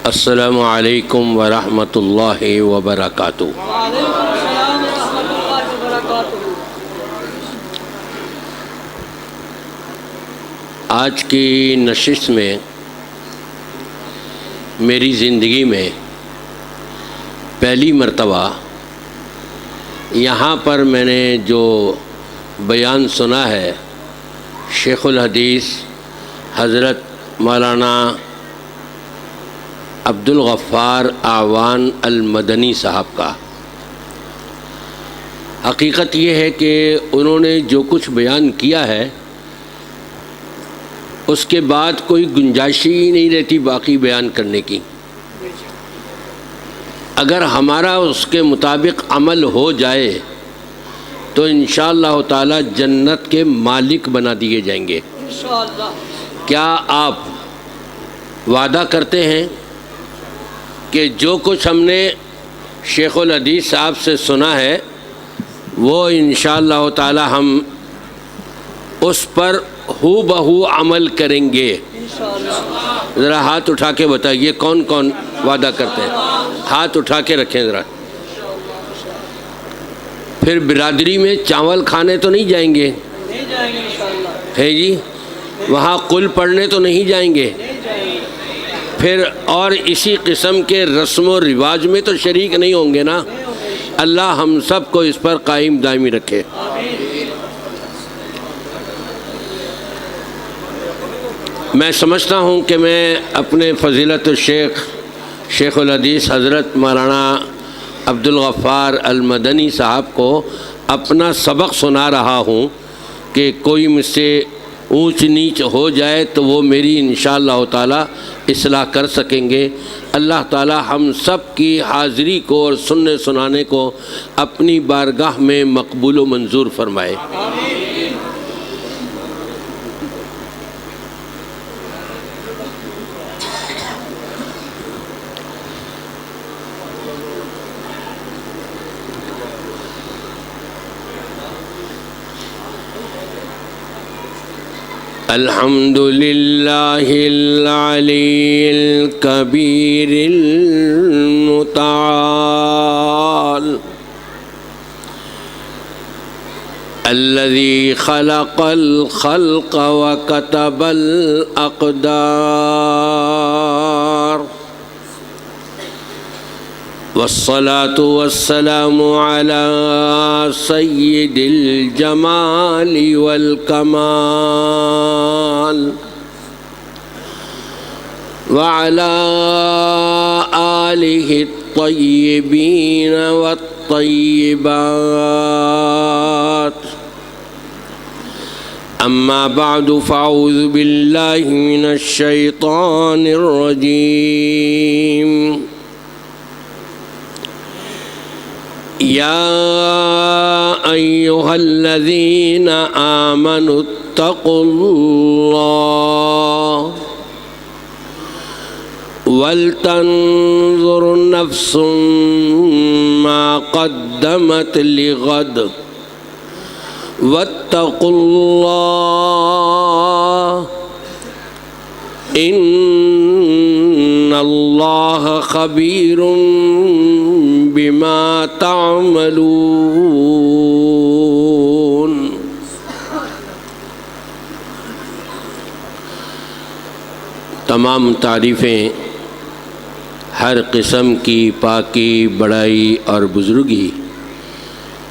السلام علیکم ورحمۃ اللہ وبرکاتہ۔ وعلیکم السلام ورحمۃ اللہ وبرکاتہ۔ آج کی نشست میں میری زندگی میں پہلی مرتبہ یہاں پر میں نے جو بیان سنا ہے شیخ الحدیث حضرت مولانا عبدالغفار اعوان المدنی صاحب کا، حقیقت یہ ہے کہ انہوں نے جو کچھ بیان کیا ہے اس کے بعد کوئی گنجائش ہی نہیں رہتی باقی بیان کرنے کی۔ اگر ہمارا اس کے مطابق عمل ہو جائے تو انشاءاللہ تعالی جنت کے مالک بنا دیے جائیں گے۔ انشاءاللہ۔ کیا آپ وعدہ کرتے ہیں کہ جو کچھ ہم نے شیخ الحدیث صاحب سے سنا ہے وہ انشاءاللہ تعالی ہم اس پر ہو بہو عمل کریں گے؟ انشاءاللہ۔ ذرا ہاتھ اٹھا کے بتائیے کون کون وعدہ کرتے ہیں، ہاتھ اٹھا کے رکھیں ذرا۔ پھر برادری میں چاول کھانے تو نہیں جائیں گے؟ نہیں جائیں گے انشاءاللہ۔ ہے جی، وہاں قل پڑھنے تو نہیں جائیں گے؟ نہیں جائیں گے۔ پھر اور اسی قسم کے رسم و رواج میں تو شریک نہیں ہوں گے نا؟ اللہ ہم سب کو اس پر قائم دائمی رکھے۔ میں سمجھتا ہوں کہ میں اپنے فضیلت الشیخ شیخ الحدیث حضرت مولانا عبدالغفار المدنی صاحب کو اپنا سبق سنا رہا ہوں کہ کوئی مجھ سے اونچ نیچ ہو جائے تو وہ میری انشاءاللہ تعالی اصلاح کر سکیں گے۔ اللہ تعالی ہم سب کی حاضری کو اور سننے سنانے کو اپنی بارگاہ میں مقبول و منظور فرمائے۔ الحمد للہ العلی الکبیر المتعال الذي خلق الخلق وكتب الأقدار والصلاة والسلام على سيد الجمال والكمال وعلى آله الطيبين والطيبات، أما بعد فأعوذ بالله من الشيطان الرجيم۔ يا أيها الذين آمنوا اتقوا الله ولتنظر نفس ما قدمت لغد واتقوا الله إن الله خبير بما تعملون۔ تمام تعریفیں ہر قسم کی پاکی بڑائی اور بزرگی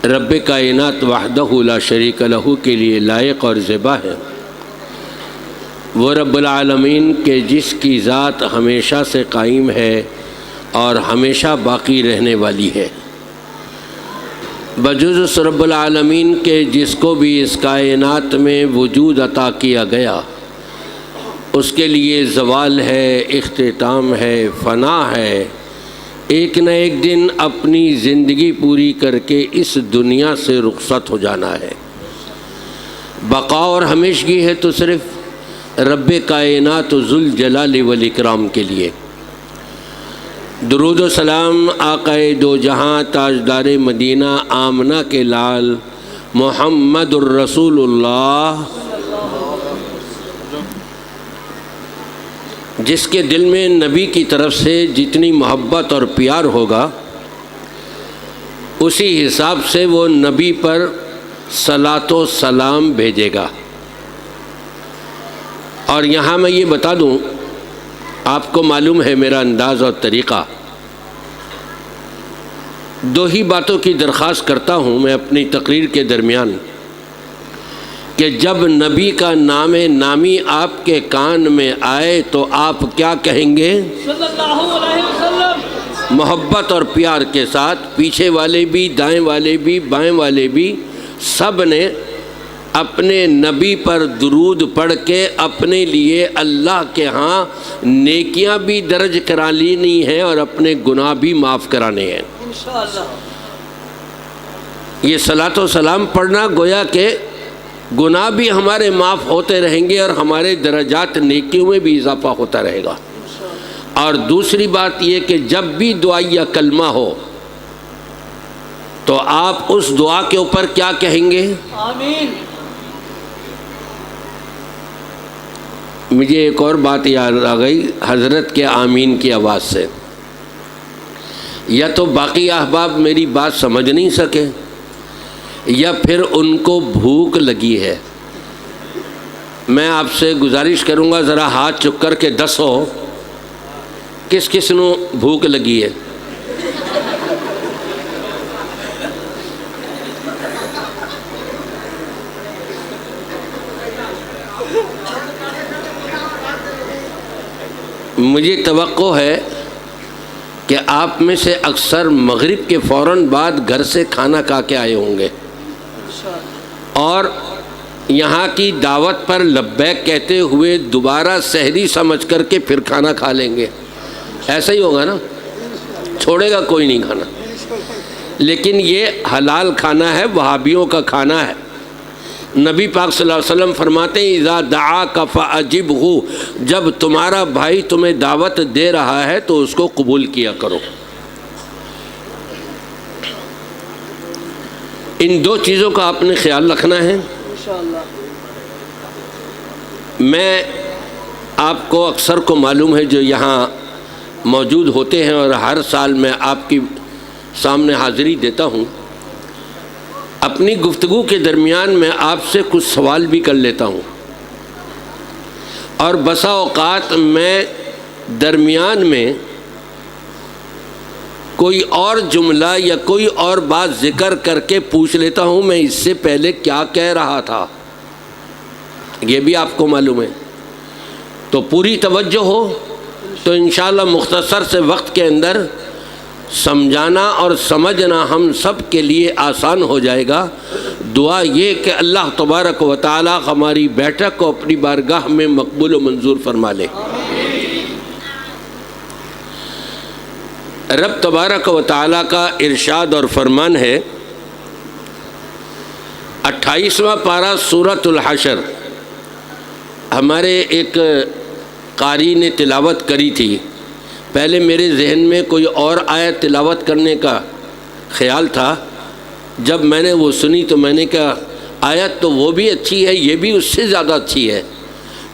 رب کائنات وحدہ لا شریک لہ کے لیے لائق اور زیبا ہے۔ وہ رب العالمین کے جس کی ذات ہمیشہ سے قائم ہے اور ہمیشہ باقی رہنے والی ہے، بجز اس رب العالمین کے جس کو بھی اس کائنات میں وجود عطا کیا گیا اس کے لیے زوال ہے، اختتام ہے، فنا ہے، ایک نہ ایک دن اپنی زندگی پوری کر کے اس دنیا سے رخصت ہو جانا ہے۔ بقا اور ہمیشگی ہے تو صرف رب کائنات ذوالجلال والاکرام کے لیے۔ درود و سلام آقائے دو جہاں تاجدار مدینہ آمنہ کے لال محمد الرسول اللہ جس کے دل میں نبی کی طرف سے جتنی محبت اور پیار ہوگا اسی حساب سے وہ نبی پر صلاۃ و سلام بھیجے گا۔ اور یہاں میں یہ بتا دوں، آپ کو معلوم ہے میرا انداز اور طریقہ، دو ہی باتوں کی درخواست کرتا ہوں میں اپنی تقریر کے درمیان، کہ جب نبی کا نام نامی آپ کے کان میں آئے تو آپ کیا کہیں گے؟ صلی اللہ علیہ وسلم۔ محبت اور پیار کے ساتھ پیچھے والے بھی، دائیں والے بھی، بائیں والے بھی، سب نے اپنے نبی پر درود پڑھ کے اپنے لیے اللہ کے ہاں نیکیاں بھی درج کرا لینی ہیں اور اپنے گناہ بھی معاف کرانے ہیں۔ انشاءاللہ۔ یہ صلاۃ و سلام پڑھنا گویا کہ گناہ بھی ہمارے معاف ہوتے رہیں گے اور ہمارے درجات نیکیوں میں بھی اضافہ ہوتا رہے گا۔ اور دوسری بات یہ کہ جب بھی دعا یا کلمہ ہو تو آپ اس دعا کے اوپر کیا کہیں گے؟ آمین۔ مجھے ایک اور بات یاد آ گئی حضرت کے آمین کی آواز سے، یا تو باقی احباب میری بات سمجھ نہیں سکے یا پھر ان کو بھوک لگی ہے۔ میں آپ سے گزارش کروں گا ذرا ہاتھ چک کر کے دسو کس کس نو بھوک لگی ہے؟ مجھے توقع ہے کہ آپ میں سے اکثر مغرب کے فوراً بعد گھر سے کھانا کھا کے آئے ہوں گے اور یہاں کی دعوت پر لبیک کہتے ہوئے دوبارہ سحری سمجھ کر کے پھر کھانا کھا لیں گے۔ ایسا ہی ہوگا نا، چھوڑے گا کوئی نہیں کھانا۔ لیکن یہ حلال کھانا ہے، وہابیوں کا کھنا ہے۔ نبی پاک صلی اللہ علیہ وسلم فرماتے ہیں اذا دعاک فاجبہ، جب تمہارا بھائی تمہیں دعوت دے رہا ہے تو اس کو قبول کیا کرو۔ ان دو چیزوں کا آپ نے خیال رکھنا ہے۔ انشاءاللہ۔ میں آپ کو اکثر کو معلوم ہے جو یہاں موجود ہوتے ہیں اور ہر سال میں آپ کی سامنے حاضری دیتا ہوں، اپنی گفتگو کے درمیان میں آپ سے کچھ سوال بھی کر لیتا ہوں اور بسا اوقات میں درمیان میں کوئی اور جملہ یا کوئی اور بات ذکر کر کے پوچھ لیتا ہوں میں اس سے پہلے کیا کہہ رہا تھا، یہ بھی آپ کو معلوم ہے۔ تو پوری توجہ ہو تو انشاءاللہ مختصر سے وقت کے اندر سمجھانا اور سمجھنا ہم سب کے لیے آسان ہو جائے گا۔ دعا یہ کہ اللہ تبارک و تعالی ہماری بیٹھک کو اپنی بارگاہ میں مقبول و منظور فرما لے۔ رب تبارک و تعالی کا ارشاد اور فرمان ہے، 28واں پارہ سورۃ الحشر، ہمارے ایک قاری نے تلاوت کری تھی۔ پہلے میرے ذہن میں کوئی اور آیت تلاوت کرنے کا خیال تھا، جب میں نے وہ سنی تو میں نے کہا آیت تو وہ بھی اچھی ہے، یہ بھی اس سے زیادہ اچھی ہے،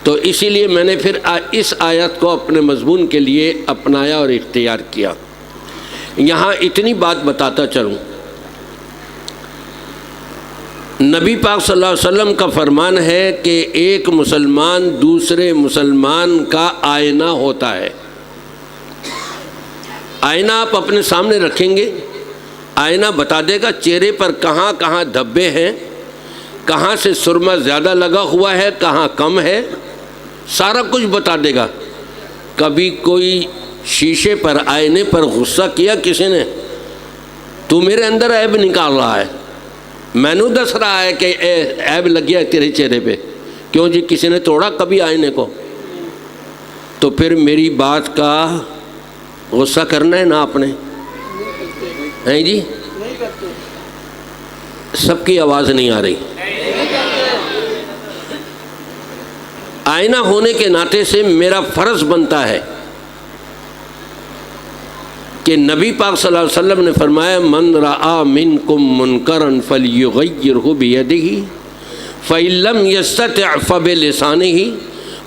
تو اسی لیے میں نے پھر اس آیت کو اپنے مضمون کے لیے اپنایا اور اختیار کیا۔ یہاں اتنی بات بتاتا چلوں، نبی پاک صلی اللہ علیہ وسلم کا فرمان ہے کہ ایک مسلمان دوسرے مسلمان کا آئینہ ہوتا ہے۔ آئینہ آپ اپنے سامنے رکھیں گے، آئینہ بتا دے گا چہرے پر کہاں کہاں دھبے ہیں، کہاں سے سرما زیادہ لگا ہوا ہے، کہاں کم ہے، سارا کچھ بتا دے گا۔ کبھی کوئی شیشے پر آئینے پر غصہ کیا کسی نے، تو میرے اندر عیب نکال رہا ہے، میں نے دس رہا ہے کہ عیب لگ گیا ہے تیرے چہرے پہ، کیوں جی کسی نے توڑا کبھی آئینے کو؟ تو پھر میری بات کا غصہ کرنا ہے نا آپ نے، ہیں جی؟ سب کی آواز نہیں آ رہی۔ آئینہ ہونے کے ناطے سے میرا فرض بنتا ہے کہ نبی پاک صلی اللہ علیہ وسلم نے فرمایا من رآ منکم منکرا فلیغیرہ بیدہ فإن لم یستطع فبلسانہ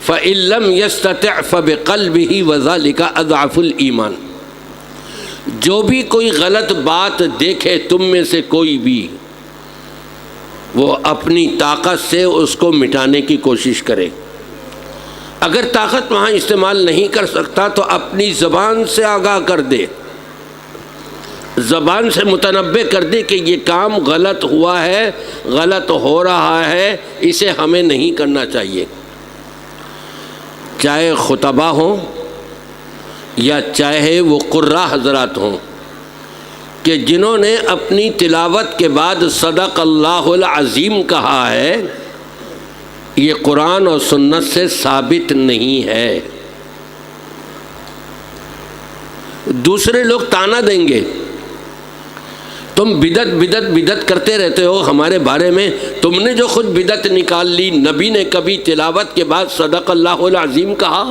فَإِن لَّمْ يَسْتَطِعْ فَبِقَلْبِهِ وَذَلِكَ أَضْعَفُ الْإِيمَانِ۔ جو بھی کوئی غلط بات دیکھے تم میں سے کوئی بھی، وہ اپنی طاقت سے اس کو مٹانے کی کوشش کرے۔ اگر طاقت وہاں استعمال نہیں کر سکتا تو اپنی زبان سے آگاہ کر دے، زبان سے متنبہ کر دے کہ یہ کام غلط ہوا ہے، غلط ہو رہا ہے، اسے ہمیں نہیں کرنا چاہیے۔ چاہے خطبہ ہوں یا چاہے وہ قراء حضرات ہوں کہ جنہوں نے اپنی تلاوت کے بعد صدق اللہ العظیم کہا ہے، یہ قرآن اور سنت سے ثابت نہیں ہے۔ دوسرے لوگ طعنہ دیں گے، تم بدعت بدعت بدعت کرتے رہتے ہو ہمارے بارے میں، تم نے جو خود بدعت نکال لی۔ نبی نے کبھی تلاوت کے بعد صدق اللہ العظیم کہا؟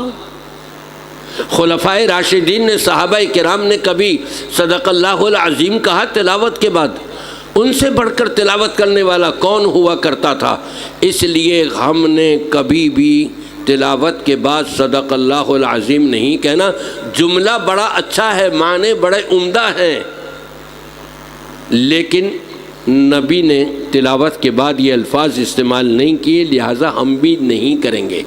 خلفائے راشدین نے، صحابہ کرام نے کبھی صدق اللہ العظیم کہا تلاوت کے بعد؟ ان سے بڑھ کر تلاوت کرنے والا کون ہوا کرتا تھا؟ اس لیے ہم نے کبھی بھی تلاوت کے بعد صدق اللہ العظیم نہیں کہنا۔ جملہ بڑا اچھا ہے، معنی بڑے عمدہ ہیں، لیکن نبی نے تلاوت کے بعد یہ الفاظ استعمال نہیں کیے، لہٰذا ہم بھی نہیں کریں گے۔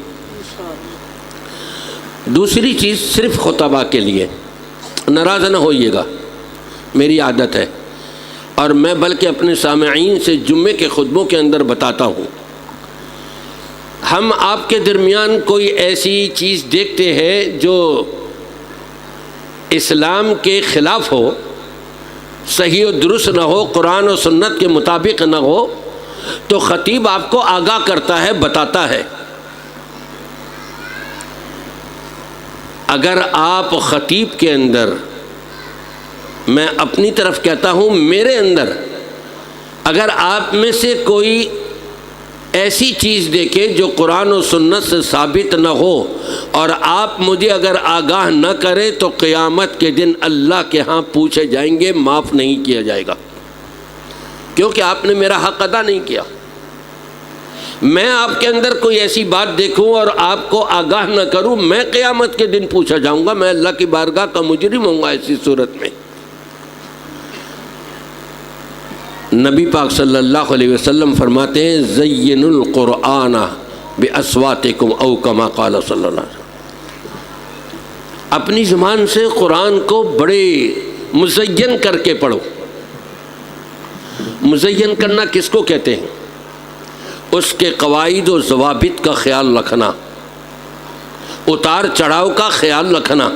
دوسری چیز صرف خطبہ کے لیے، ناراض نہ ہوئیے گا، میری عادت ہے، اور میں بلکہ اپنے سامعین سے جمعے کے خطبوں کے اندر بتاتا ہوں، ہم آپ کے درمیان کوئی ایسی چیز دیکھتے ہیں جو اسلام کے خلاف ہو، صحیح و درست نہ ہو، قرآن و سنت کے مطابق نہ ہو، تو خطیب آپ کو آگاہ کرتا ہے، بتاتا ہے۔ اگر آپ خطیب کے اندر، میں اپنی طرف کہتا ہوں میرے اندر، اگر آپ میں سے کوئی ایسی چیز دیکھے جو قرآن و سنت سے ثابت نہ ہو اور آپ مجھے اگر آگاہ نہ کریں تو قیامت کے دن اللہ کے ہاں پوچھے جائیں گے، معاف نہیں کیا جائے گا، کیونکہ آپ نے میرا حق ادا نہیں کیا۔ میں آپ کے اندر کوئی ایسی بات دیکھوں اور آپ کو آگاہ نہ کروں، میں قیامت کے دن پوچھا جاؤں گا، میں اللہ کی بارگاہ کا مجرم ہوں گا ایسی صورت میں۔ نبی پاک صلی اللہ علیہ وسلم فرماتے ہیں زینوا القرآن باصواتکم او کما قال صلی اللہ علیہ وسلم، اپنی زبان سے قرآن کو بڑے مزین کر کے پڑھو۔ مزین کرنا کس کو کہتے ہیں؟ اس کے قواعد و ضوابط کا خیال رکھنا، اتار چڑھاؤ کا خیال رکھنا،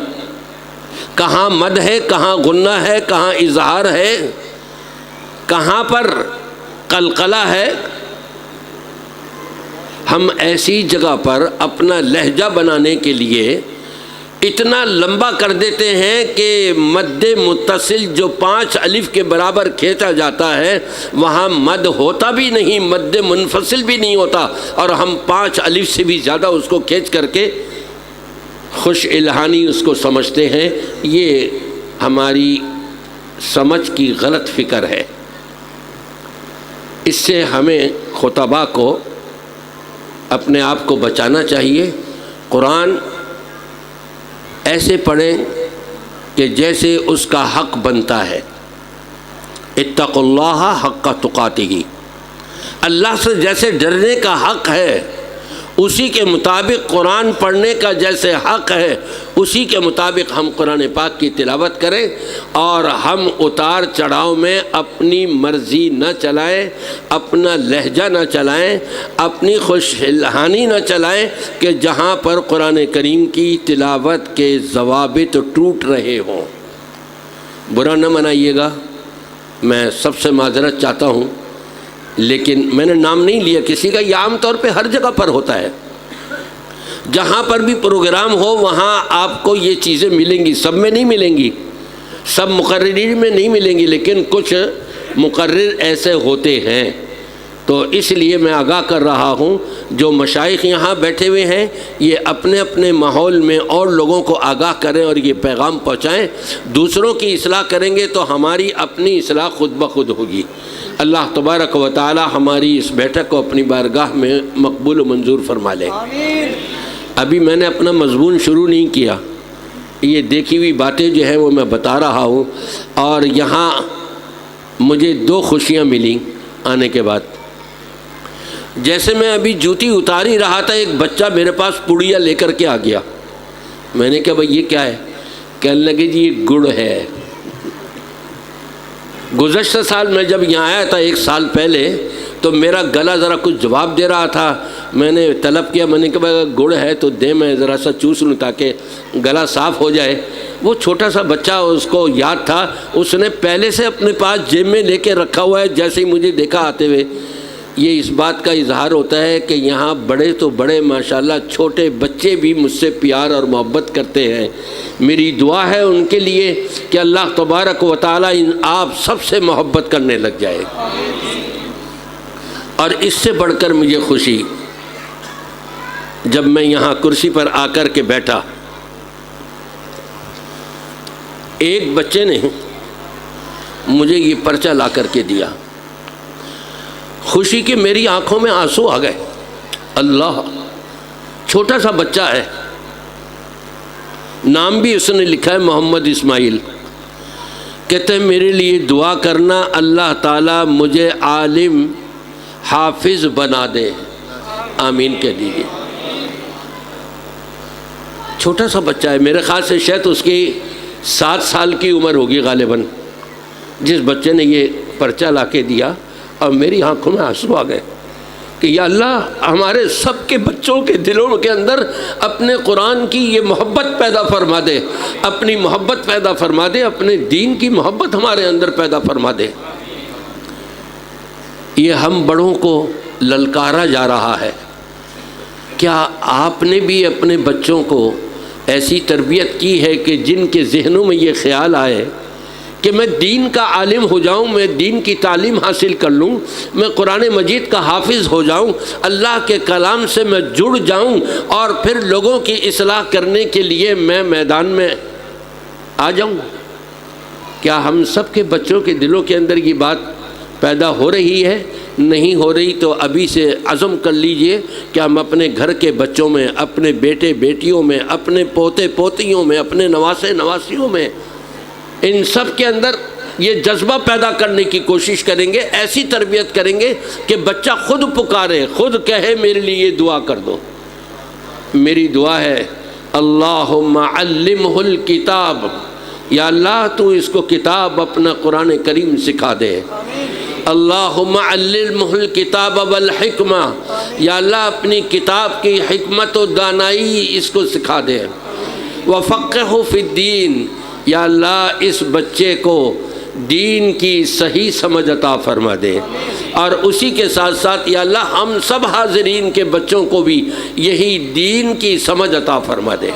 کہاں مد ہے، کہاں غنہ ہے، کہاں اظہار ہے، کہاں پر قلقلہ ہے۔ ہم ایسی جگہ پر اپنا لہجہ بنانے کے لیے اتنا لمبا کر دیتے ہیں کہ مد متصل جو 5 الف کے برابر کھینچا جاتا ہے وہاں مد ہوتا بھی نہیں، مد منفصل بھی نہیں ہوتا، اور ہم 5 الف سے بھی زیادہ اس کو کھینچ کر کے خوش الہانی اس کو سمجھتے ہیں۔ یہ ہماری سمجھ کی غلط فکر ہے۔ اس سے ہمیں خطباء کو اپنے آپ کو بچانا چاہیے۔ قرآن ایسے پڑھیں کہ جیسے اس کا حق بنتا ہے۔ اتقوا اللہ حق تقاتہ، اللہ سے جیسے ڈرنے کا حق ہے اسی کے مطابق قرآن پڑھنے کا جیسے حق ہے اسی کے مطابق ہم قرآن پاک کی تلاوت کریں، اور ہم اتار چڑھاؤ میں اپنی مرضی نہ چلائیں، اپنا لہجہ نہ چلائیں، اپنی خوش الہانی نہ چلائیں کہ جہاں پر قرآن کریم کی تلاوت کے ضوابط ٹوٹ رہے ہوں۔ برا نہ منائیے گا، میں سب سے معذرت چاہتا ہوں، لیکن میں نے نام نہیں لیا کسی کا، یہ عام طور پہ ہر جگہ پر ہوتا ہے۔ جہاں پر بھی پروگرام ہو وہاں آپ کو یہ چیزیں ملیں گی، سب میں نہیں ملیں گی، سب مقررین میں نہیں ملیں گی، لیکن کچھ مقرر ایسے ہوتے ہیں۔ تو اس لیے میں آگاہ کر رہا ہوں، جو مشائخ یہاں بیٹھے ہوئے ہیں یہ اپنے اپنے ماحول میں اور لوگوں کو آگاہ کریں اور یہ پیغام پہنچائیں۔ دوسروں کی اصلاح کریں گے تو ہماری اپنی اصلاح خود بخود ہوگی۔ اللہ تبارک و تعالی ہماری اس بیٹھک کو اپنی بارگاہ میں مقبول و منظور فرما لے۔ ابھی میں نے اپنا مضمون شروع نہیں کیا، یہ دیکھی ہوئی باتیں جو ہیں وہ میں بتا رہا ہوں، اور یہاں مجھے 2 خوشیاں ملیں آنے کے بعد۔ جیسے میں ابھی جوتی اتار ہی رہا تھا، ایک بچہ میرے پاس پڑیا لے کر کے آ گیا۔ میں نے کہا بھائی یہ کیا ہے؟ کہنے لگے جی یہ گڑ ہے۔ گزشتہ سال میں جب یہاں آیا تھا 1 سال پہلے، تو میرا گلا ذرا کچھ جواب دے رہا تھا، میں نے طلب کیا، میں نے کہا گڑ ہے تو دے، میں ذرا سا چوس لوں تاکہ گلا صاف ہو جائے۔ وہ چھوٹا سا بچہ، اس کو یاد تھا، اس نے پہلے سے اپنے پاس جیب میں لے کے رکھا ہوا ہے۔ جیسے ہی مجھے دیکھا آتے ہوئے، یہ اس بات کا اظہار ہوتا ہے کہ یہاں بڑے تو بڑے ماشاءاللہ، چھوٹے بچے بھی مجھ سے پیار اور محبت کرتے ہیں۔ میری دعا ہے ان کے لیے کہ اللہ تبارک و تعالیٰ آپ سب سے محبت کرنے لگ جائے۔ اور اس سے بڑھ کر مجھے خوشی، جب میں یہاں کرسی پر آ کر کے بیٹھا، ایک بچے نے مجھے یہ پرچہ لا کر کے دیا۔ خوشی کہ میری آنکھوں میں آنسو آ گئے۔ اللہ، چھوٹا سا بچہ ہے، نام بھی اس نے لکھا ہے محمد اسماعیل۔ کہتے ہیں میرے لیے دعا کرنا، اللہ تعالیٰ مجھے عالم حافظ بنا دے، آمین کہہ دیجیے۔ چھوٹا سا بچہ ہے، میرے خیال سے شاید اس کی 7 سال کی عمر ہوگی غالباً، جس بچے نے یہ پرچہ لا کے دیا، اور میری آنکھوں میں آنسو آ گئے کہ یا اللہ ہمارے سب کے بچوں کے دلوں کے اندر اپنے قرآن کی یہ محبت پیدا فرما دے، اپنی محبت پیدا فرما دے، اپنے دین کی محبت ہمارے اندر پیدا فرما دے۔ یہ ہم بڑوں کو للکارا جا رہا ہے۔ کیا آپ نے بھی اپنے بچوں کو ایسی تربیت کی ہے کہ جن کے ذہنوں میں یہ خیال آئے کہ میں دین کا عالم ہو جاؤں، میں دین کی تعلیم حاصل کر لوں، میں قرآن مجید کا حافظ ہو جاؤں، اللہ کے کلام سے میں جڑ جاؤں، اور پھر لوگوں کی اصلاح کرنے کے لیے میں میدان میں آ جاؤں؟ کیا ہم سب کے بچوں کے دلوں کے اندر یہ بات پیدا ہو رہی ہے؟ نہیں ہو رہی تو ابھی سے عزم کر لیجئے کہ ہم اپنے گھر کے بچوں میں، اپنے بیٹے بیٹیوں میں، اپنے پوتے پوتیوں میں، اپنے نواسے نواسیوں میں، ان سب کے اندر یہ جذبہ پیدا کرنے کی کوشش کریں گے، ایسی تربیت کریں گے کہ بچہ خود پکارے، خود کہے میرے لیے دعا کر دو۔ میری دعا ہے اللہم علمہ الکتاب، یا اللہ تو اس کو کتاب اپنا قرآن کریم سکھا دے۔ اللہم علمہ الکتاب والحکمہ، یا اللہ اپنی کتاب کی حکمت و دانائی اس کو سکھا دے۔ وفقہہ فی الدین، یا اللہ اس بچے کو دین کی صحیح سمجھ عطا فرما دے، اور اسی کے ساتھ ساتھ یا اللہ ہم سب حاضرین کے بچوں کو بھی یہی دین کی سمجھ عطا فرما دے۔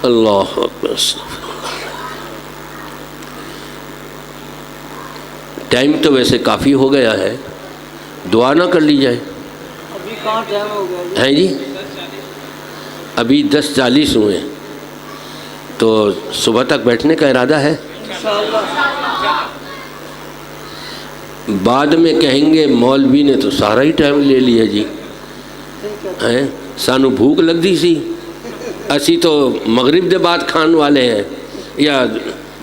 اللہ اکبر۔ ٹائم تو ویسے کافی ہو گیا ہے، دعا نہ کر لی جائے؟ ابھی کہاں ٹائم ہو گیا ہیں جی؟ ابھی 10:40 ہوئے، تو صبح تک بیٹھنے کا ارادہ ہے؟ انشاءاللہ۔ بعد میں کہیں گے مولوی نے تو سارا ہی ٹائم لے لیا جی، ہیں سانو بھوک لگتی سی، اسی تو مغرب دے بعد کھان والے ہیں، یا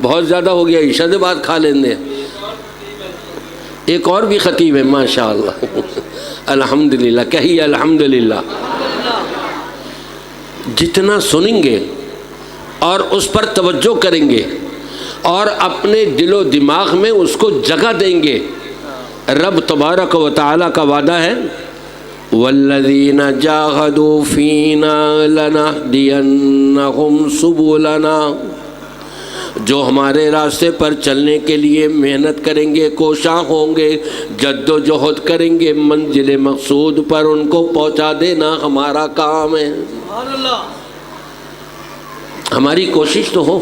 بہت زیادہ ہو گیا عشاء دے بعد کھا لیں دے۔ ایک اور بھی خطیب ہے ماشاءاللہ، الحمدللہ، کہیے الحمدللہ۔ جتنا سنیں گے اور اس پر توجہ کریں گے اور اپنے دل و دماغ میں اس کو جگہ دیں گے، رب تبارک و تعالیٰ کا وعدہ ہے والذین جاہدوا فینا لنہدینہم سبلنا، جو ہمارے راستے پر چلنے کے لیے محنت کریں گے، کوشاں ہوں گے، جد و جہد کریں گے، منزل مقصود پر ان کو پہنچا دینا ہمارا کام ہے۔ سبحان اللہ۔ ہماری کوشش تو ہو،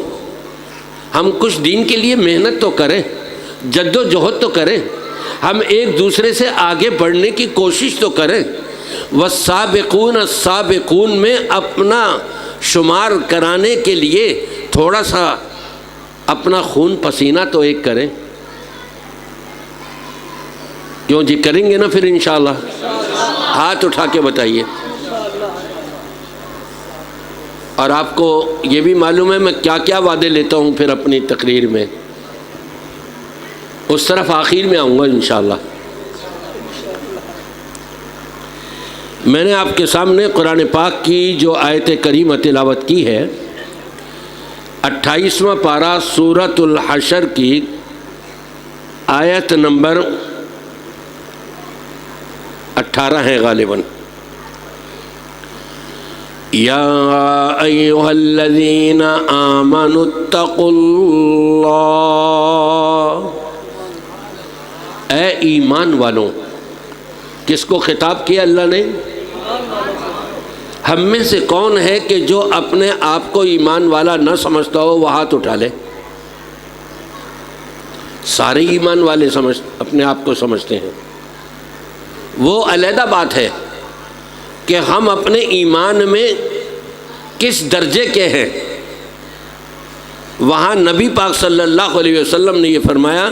ہم کچھ دین کے لیے محنت تو کریں، جد و جہد تو کریں، ہم ایک دوسرے سے آگے بڑھنے کی کوشش تو کریں۔ والسابقون السابقون میں اپنا شمار کرانے کے لیے تھوڑا سا اپنا خون پسینہ تو ایک کریں۔ کیوں جی؟ کریں گے نا پھر انشاءاللہ؟ ہاتھ اٹھا کے بتائیے۔ اور آپ کو یہ بھی معلوم ہے میں کیا کیا وعدے لیتا ہوں پھر اپنی تقریر میں، اس طرف آخر میں آؤں گا انشاءاللہ۔ میں نے آپ کے سامنے قرآن پاک کی جو آیت کریمہ تلاوت کی ہے، 28واں پارہ سورۃ الحشر کی آیت نمبر 18 ہے غالباً۔ یا ایھا الذین آمنوا اتقوا اللہ، اے ایمان والوں۔ کس کو خطاب کیا اللہ نے؟ ہم میں سے کون ہے کہ جو اپنے آپ کو ایمان والا نہ سمجھتا ہو وہ ہاتھ اٹھا لے؟ سارے ایمان والے اپنے آپ کو سمجھتے ہیں۔ وہ علیحدہ بات ہے کہ ہم اپنے ایمان میں کس درجے کے ہیں۔ وہاں نبی پاک صلی اللہ علیہ وسلم نے یہ فرمایا،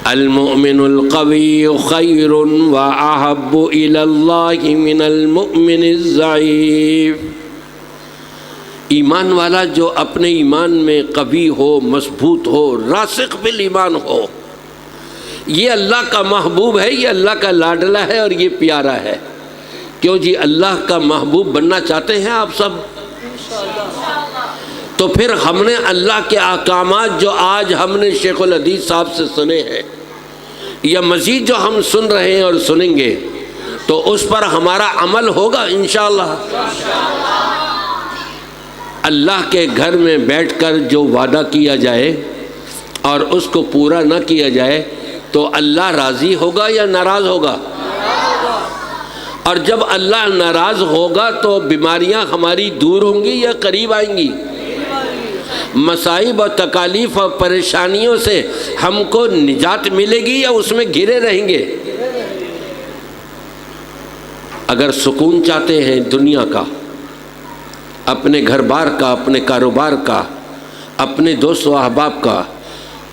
المؤمن القوی خیر واحب الی اللہ من المؤمن الضعیف۔ ایمان والا جو اپنے ایمان میں قوی ہو، مضبوط ہو، راسخ بالایمان ہو، یہ اللہ کا محبوب ہے، یہ اللہ کا لاڈلا ہے اور یہ پیارا ہے۔ کیوں جی؟ اللہ کا محبوب بننا چاہتے ہیں آپ سب؟ تو پھر ہم نے اللہ کے احکامات جو آج ہم نے شیخ الحدیث صاحب سے سنے ہیں، یا مزید جو ہم سن رہے ہیں اور سنیں گے، تو اس پر ہمارا عمل ہوگا انشاءاللہ۔ اللہ کے گھر میں بیٹھ کر جو وعدہ کیا جائے اور اس کو پورا نہ کیا جائے تو اللہ راضی ہوگا یا ناراض ہوگا؟ اور جب اللہ ناراض ہوگا تو بیماریاں ہماری دور ہوں گی یا قریب آئیں گی؟ مصائب اور تکالیف اور پریشانیوں سے ہم کو نجات ملے گی یا اس میں گھرے رہیں گے؟ اگر سکون چاہتے ہیں دنیا کا، اپنے گھر بار کا، اپنے کاروبار کا، اپنے دوست و احباب کا،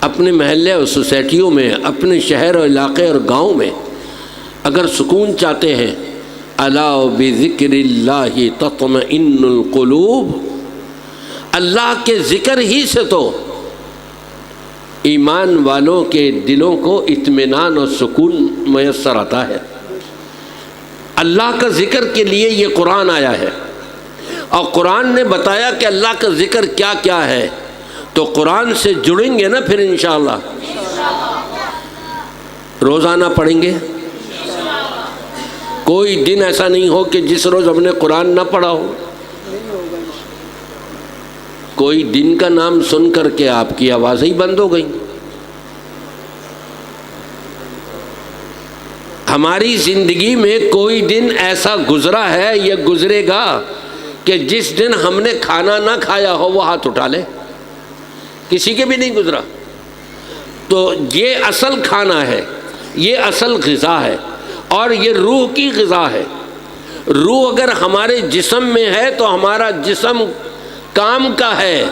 اپنے محلے اور سوسائٹیوں میں، اپنے شہر اور علاقے اور گاؤں میں اگر سکون چاہتے ہیں، الا بذکر اللہ تطمئن القلوب، اللہ کے ذکر ہی سے تو ایمان والوں کے دلوں کو اطمینان اور سکون میسر آتا ہے۔ اللہ کا ذکر کے لیے یہ قرآن آیا ہے، اور قرآن نے بتایا کہ اللہ کا ذکر کیا کیا ہے، تو قرآن سے جڑیں گے نا پھر انشاءاللہ؟ روزانہ پڑھیں گے؟ کوئی دن ایسا نہیں ہو کہ جس روز ہم نے قرآن نہ پڑھا ہو۔ کوئی دن کا نام سن کر کے آپ کی آوازیں ہی بند ہو گئیں۔ ہماری زندگی میں کوئی دن ایسا گزرا ہے یا گزرے گا کہ جس دن ہم نے کھانا نہ کھایا ہو وہ ہاتھ اٹھا لے؟ کسی کے بھی نہیں گزرا۔ تو یہ اصل کھانا ہے، یہ اصل غذا ہے، اور یہ روح کی غذا ہے۔ روح اگر ہمارے جسم میں ہے تو ہمارا جسم کام کا ہے،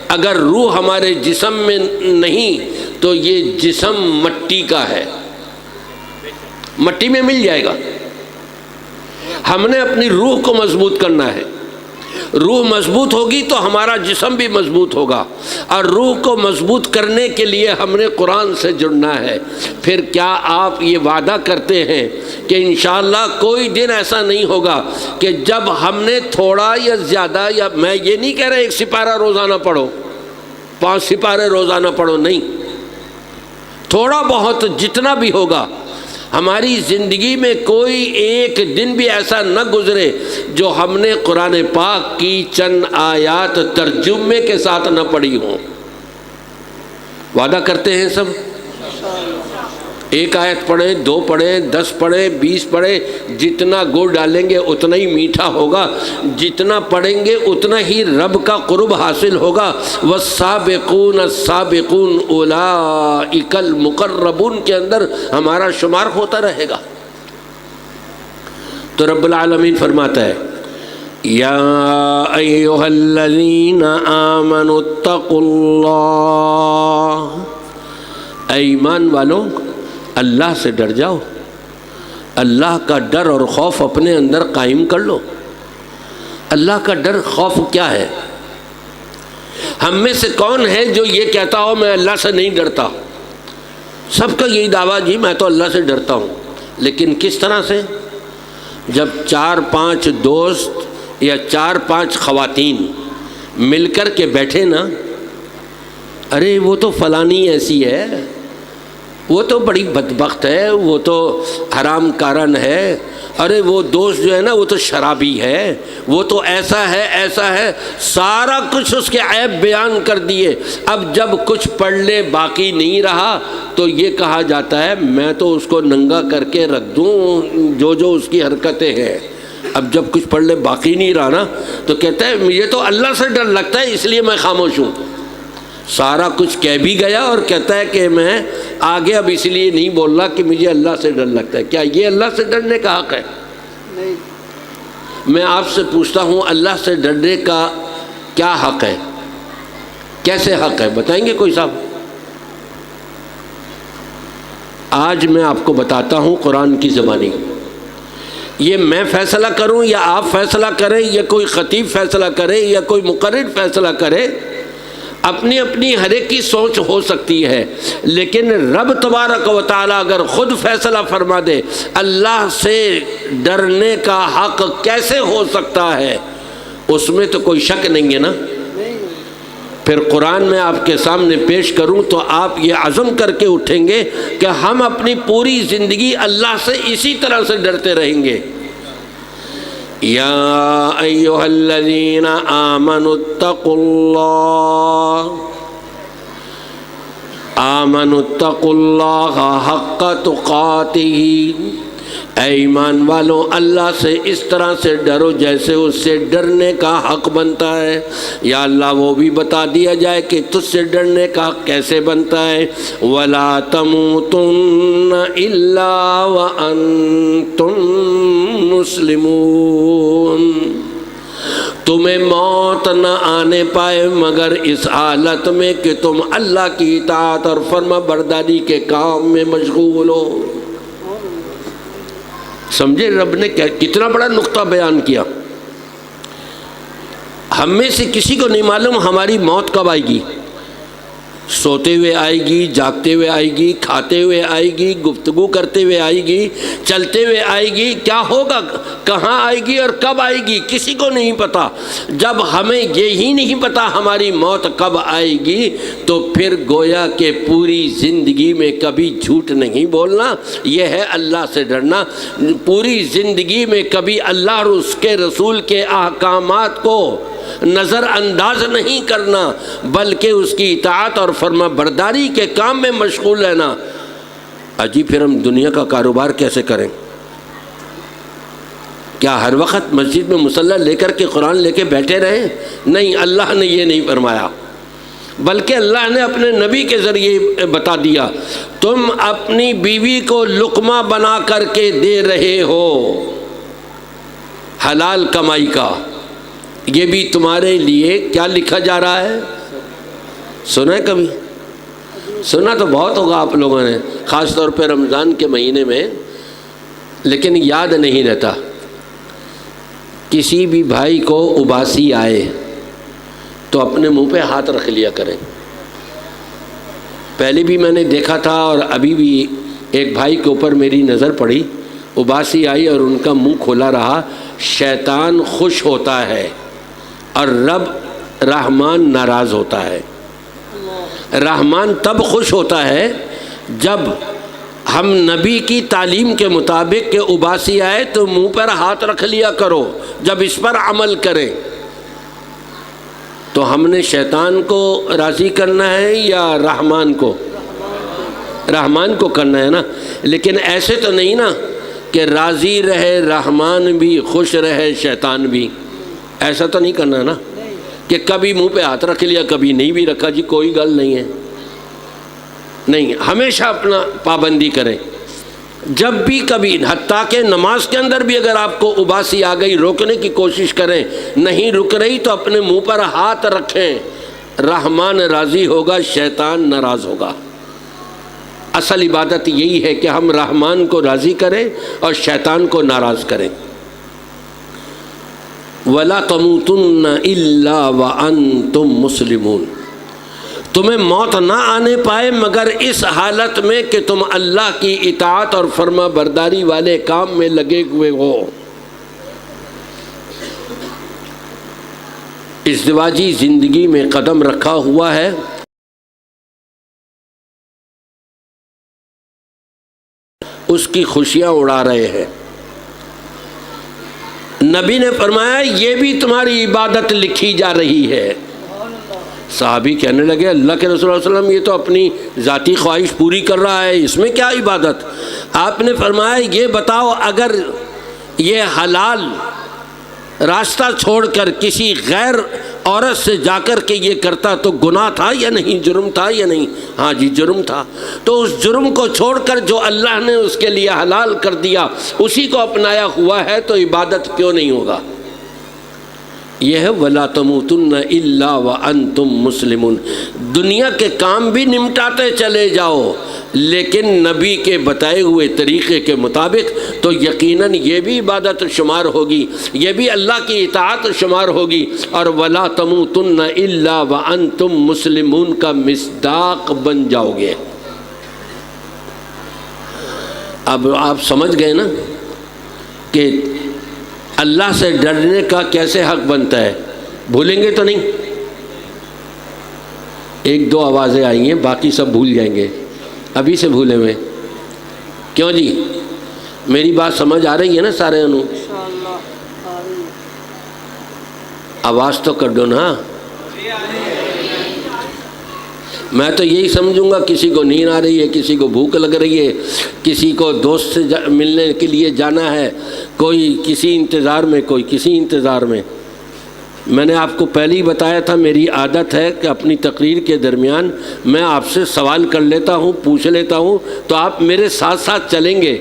اگر روح ہمارے جسم میں نہیں تو یہ جسم مٹی کا ہے، مٹی میں مل جائے گا۔ ہم نے اپنی روح کو مضبوط کرنا ہے۔ روح مضبوط ہوگی تو ہمارا جسم بھی مضبوط ہوگا، اور روح کو مضبوط کرنے کے لیے ہم نے قرآن سے جڑنا ہے۔ پھر کیا آپ یہ وعدہ کرتے ہیں کہ انشاءاللہ کوئی دن ایسا نہیں ہوگا کہ جب ہم نے تھوڑا یا زیادہ، یا میں یہ نہیں کہہ رہا 1 سپارہ روزانہ پڑھو، 5 سپارے روزانہ پڑھو، نہیں، تھوڑا بہت جتنا بھی ہوگا، ہماری زندگی میں کوئی ایک دن بھی ایسا نہ گزرے جو ہم نے قرآن پاک کی چند آیات ترجمے کے ساتھ نہ پڑھی ہوں۔ وعدہ کرتے ہیں سب؟ 1 آیت پڑھیں، 2 پڑھیں، 10 پڑھیں، 20 پڑھیں، جتنا گڑ ڈالیں گے اتنا ہی میٹھا ہوگا، جتنا پڑھیں گے اتنا ہی رب کا قرب حاصل ہوگا۔ والسابقون السابقون اولئک المقربون کے اندر ہمارا شمار ہوتا رہے گا۔ تو رب العالمین فرماتا ہے، یا ایھا الذین آمنوا اتقوا اللہ، اے ایمان والوں اللہ سے ڈر جاؤ، اللہ کا ڈر اور خوف اپنے اندر قائم کر لو۔ اللہ کا ڈر خوف کیا ہے؟ ہم میں سے کون ہے جو یہ کہتا ہو میں اللہ سے نہیں ڈرتا؟ سب کا یہی دعویٰ، جی میں تو اللہ سے ڈرتا ہوں، لیکن کس طرح سے؟ جب 4-5 دوست یا 4-5 خواتین مل کر کے بیٹھے نا، ارے وہ تو فلانی ایسی ہے، وہ تو بڑی بدبخت ہے، وہ تو حرام کارن ہے، ارے وہ دوست جو ہے نا وہ تو شرابی ہے، وہ تو ایسا ہے ایسا ہے، سارا کچھ اس کے عیب بیان کر دیے۔ اب جب کچھ پڑھنے باقی نہیں رہا تو یہ کہا جاتا ہے میں تو اس کو ننگا کر کے رکھ دوں جو اس کی حرکتیں ہیں۔ اب جب کچھ پڑھنے باقی نہیں رہا نا تو کہتا ہے مجھے تو اللہ سے ڈر لگتا ہے اس لیے میں خاموش ہوں۔ سارا کچھ کہہ بھی گیا اور کہتا ہے کہ میں آگے اب اس لیے نہیں بول رہا کہ مجھے اللہ سے ڈر لگتا ہے۔ کیا یہ اللہ سے ڈرنے کا حق ہے؟ نہیں۔ میں آپ سے پوچھتا ہوں اللہ سے ڈرنے کا کیا حق ہے؟ کیسے حق ہے؟ بتائیں گے کوئی صاحب؟ آج میں آپ کو بتاتا ہوں قرآن کی زبانی۔ یہ میں فیصلہ کروں یا آپ فیصلہ کریں یا کوئی خطیب فیصلہ کرے یا کوئی مقرر فیصلہ کرے، اپنی اپنی ہر ایک کی سوچ ہو سکتی ہے، لیکن رب تبارک و تعالیٰ اگر خود فیصلہ فرما دے اللہ سے ڈرنے کا حق کیسے ہو سکتا ہے، اس میں تو کوئی شک نہیں ہے نا۔ پھر قرآن میں آپ کے سامنے پیش کروں تو آپ یہ عزم کر کے اٹھیں گے کہ ہم اپنی پوری زندگی اللہ سے اسی طرح سے ڈرتے رہیں گے۔ یا ایھا الذین آمنوا اتقوا اللہ حق تقاتہ، اے ایمان والو اللہ سے اس طرح سے ڈرو جیسے اس سے ڈرنے کا حق بنتا ہے۔ یا اللہ وہ بھی بتا دیا جائے کہ تجھ سے ڈرنے کا حق کیسے بنتا ہے۔ وَلَا تَمُوتُنَّ إِلَّا وَأَنْتُمْ مُسْلِمُونَ، تمہیں موت نہ آنے پائے مگر اس حالت میں کہ تم اللہ کی اطاعت اور فرما برداری کے کام میں مشغول ہو۔ سمجھے رب نے کتنا بڑا نقطہ بیان کیا۔ ہم میں سے کسی کو نہیں معلوم ہماری موت کب آئے گی، سوتے ہوئے آئے گی، جاگتے ہوئے آئے گی، کھاتے ہوئے آئے گی، گفتگو کرتے ہوئے آئے گی، چلتے ہوئے آئے گی، کیا ہوگا، کہاں آئے گی اور کب آئے گی، کسی کو نہیں پتا۔ جب ہمیں یہی نہیں پتا ہماری موت کب آئے گی تو پھر گویا کہ پوری زندگی میں کبھی جھوٹ نہیں بولنا، یہ ہے اللہ سے ڈرنا۔ پوری زندگی میں کبھی اللہ اور اس کے رسول کے احکامات کو نظر انداز نہیں کرنا، بلکہ اس کی اطاعت اور فرما برداری کے کام میں مشغول رہنا۔ اجی پھر ہم دنیا کا کاروبار کیسے کریں؟ کیا ہر وقت مسجد میں مصلی لے کر کے قرآن لے کے بیٹھے رہیں؟ نہیں، اللہ نے یہ نہیں فرمایا، بلکہ اللہ نے اپنے نبی کے ذریعے بتا دیا تم اپنی بیوی کو لقمہ بنا کر کے دے رہے ہو حلال کمائی کا، یہ بھی تمہارے لیے کیا لکھا جا رہا ہے؟ سنا ہے کبھی؟ سنا تو بہت ہوگا آپ لوگوں نے، خاص طور پہ رمضان کے مہینے میں، لیکن یاد نہیں رہتا۔ کسی بھی بھائی کو اباسی آئے تو اپنے منہ پہ ہاتھ رکھ لیا کریں۔ پہلے بھی میں نے دیکھا تھا اور ابھی بھی ایک بھائی کے اوپر میری نظر پڑی، اباسی آئی اور ان کا منہ کھلا رہا۔ شیطان خوش ہوتا ہے اور رب رحمان ناراض ہوتا ہے۔ رحمان تب خوش ہوتا ہے جب ہم نبی کی تعلیم کے مطابق کہ اباسی آئے تو منہ پر ہاتھ رکھ لیا کرو، جب اس پر عمل کریں تو ہم نے شیطان کو راضی کرنا ہے یا رحمان کو؟ رحمان کو کرنا ہے نا۔ لیکن ایسے تو نہیں نا کہ راضی رہے رحمان بھی خوش رہے شیطان بھی، ایسا تو نہیں کرنا نا کہ کبھی منہ پہ ہاتھ رکھ لیا کبھی نہیں بھی رکھا، جی کوئی گل نہیں ہے۔ نہیں، ہمیشہ اپنا پابندی کریں۔ جب بھی کبھی، حتیٰ کہ نماز کے اندر بھی اگر آپ کو اباسی آ گئی روکنے کی کوشش کریں، نہیں رک رہی تو اپنے منہ پر ہاتھ رکھیں۔ رحمان راضی ہوگا، شیطان ناراض ہوگا۔ اصل عبادت یہی ہے کہ ہم رحمان کو راضی کریں اور شیطان کو ناراض کریں۔ وَلَا تَمُوتُنَّ إِلَّا وَأَنْتُمْ مُسْلِمُونَ، تمہیں موت نہ آنے پائے مگر اس حالت میں کہ تم اللہ کی اطاعت اور فرما برداری والے کام میں لگے ہوئے ہو۔ ازدواجی زندگی میں قدم رکھا ہوا ہے، اس کی خوشیاں اڑا رہے ہیں۔ نبی نے فرمایا یہ بھی تمہاری عبادت لکھی جا رہی ہے۔ صحابی کہنے لگے اللہ کے رسول صلی اللہ علیہ وسلم یہ تو اپنی ذاتی خواہش پوری کر رہا ہے، اس میں کیا عبادت؟ آپ نے فرمایا یہ بتاؤ اگر یہ حلال راستہ چھوڑ کر کسی غیر عورت سے جا کر کے یہ کرتا تو گناہ تھا یا نہیں، جرم تھا یا نہیں؟ ہاں جی جرم تھا۔ تو اس جرم کو چھوڑ کر جو اللہ نے اس کے لیے حلال کر دیا اسی کو اپنایا ہوا ہے تو عبادت کیوں نہیں ہوگا؟ یہ ہے وَلَا تَمُوتُنَّ إِلَّا وَأَنْتُمْ مُسْلِمُونَ۔ دنیا کے کام بھی نمٹاتے چلے جاؤ لیکن نبی کے بتائے ہوئے طریقے کے مطابق، تو یقیناً یہ بھی عبادت شمار ہوگی، یہ بھی اللہ کی اطاعت شمار ہوگی، اور وَلَا تَمُوتُنَّ إِلَّا وَأَنْتُمْ مُسْلِمُونَ کا مصداق بن جاؤ گے۔ اب آپ سمجھ گئے نا کہ اللہ سے ڈرنے کا کیسے حق بنتا ہے؟ بھولیں گے تو نہیں؟ ایک دو آوازیں آئی ہیں، باقی سب بھول جائیں گے، ابھی سے بھولے ہوئے کیوں جی؟ میری بات سمجھ آ رہی ہے نا سارے انہوں؟ آواز تو کر دو نا۔ میں تو یہی سمجھوں گا کسی کو نیند آ رہی ہے، کسی کو بھوک لگ رہی ہے، کسی کو دوست سے ملنے کے لیے جانا ہے، کوئی کسی انتظار میں، کوئی کسی انتظار میں۔ میں نے آپ کو پہلے ہی بتایا تھا میری عادت ہے کہ اپنی تقریر کے درمیان میں آپ سے سوال کر لیتا ہوں، پوچھ لیتا ہوں، تو آپ میرے ساتھ ساتھ چلیں گے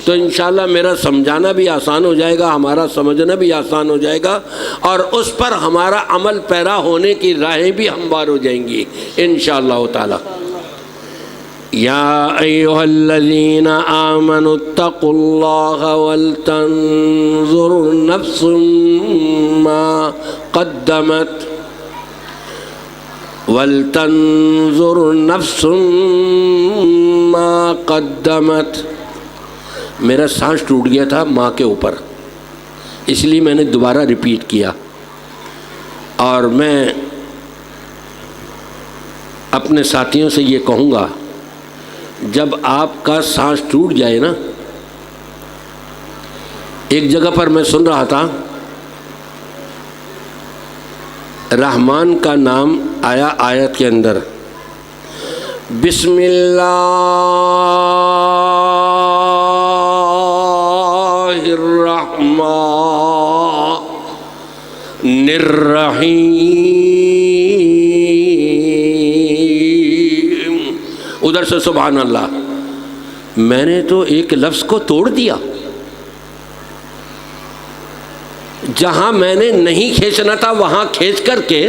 تو انشاءاللہ میرا سمجھانا بھی آسان ہو جائے گا، ہمارا سمجھنا بھی آسان ہو جائے گا، اور اس پر ہمارا عمل پیرا ہونے کی راہیں بھی ہموار ہو جائیں گی انشاءاللہ تعالی۔ یا ایھا الذین آمنوا اتقوا اللہ ولتنظر نفس ما قدمت ولتنظر نفس ما قدمت۔ میرا سانس ٹوٹ گیا تھا ماں کے اوپر، اس لیے میں نے دوبارہ ریپیٹ کیا، اور میں اپنے ساتھیوں سے یہ کہوں گا جب آپ کا سانس ٹوٹ جائے نا، ایک جگہ پر میں سن رہا تھا رحمان کا نام آیا آیت کے اندر، بسم اللہ الرحمن الرحیم، ادھر سے سبحان اللہ۔ میں نے تو ایک لفظ کو توڑ دیا، جہاں میں نے نہیں کھینچنا تھا وہاں کھینچ کر کے،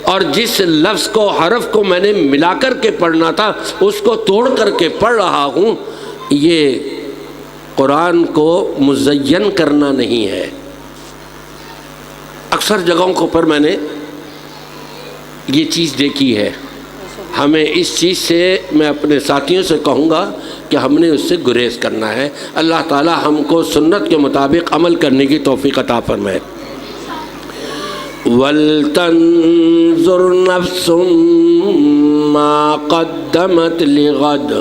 اور جس لفظ کو حرف کو میں نے ملا کر کے پڑھنا تھا اس کو توڑ کر کے پڑھ رہا ہوں۔ یہ قرآن کو مزین کرنا نہیں ہے۔ اکثر جگہوں پر میں نے یہ چیز دیکھی ہے۔ ہمیں اس چیز سے میں اپنے ساتھیوں سے کہوں گا کہ ہم نے اس سے گریز کرنا ہے۔ اللہ تعالی ہم کو سنت کے مطابق عمل کرنے کی توفیق عطا فرمائے۔ وَلْتَنظُرْ نَفْسٌ مَا قَدَّمَتْ لِغَدٍ۔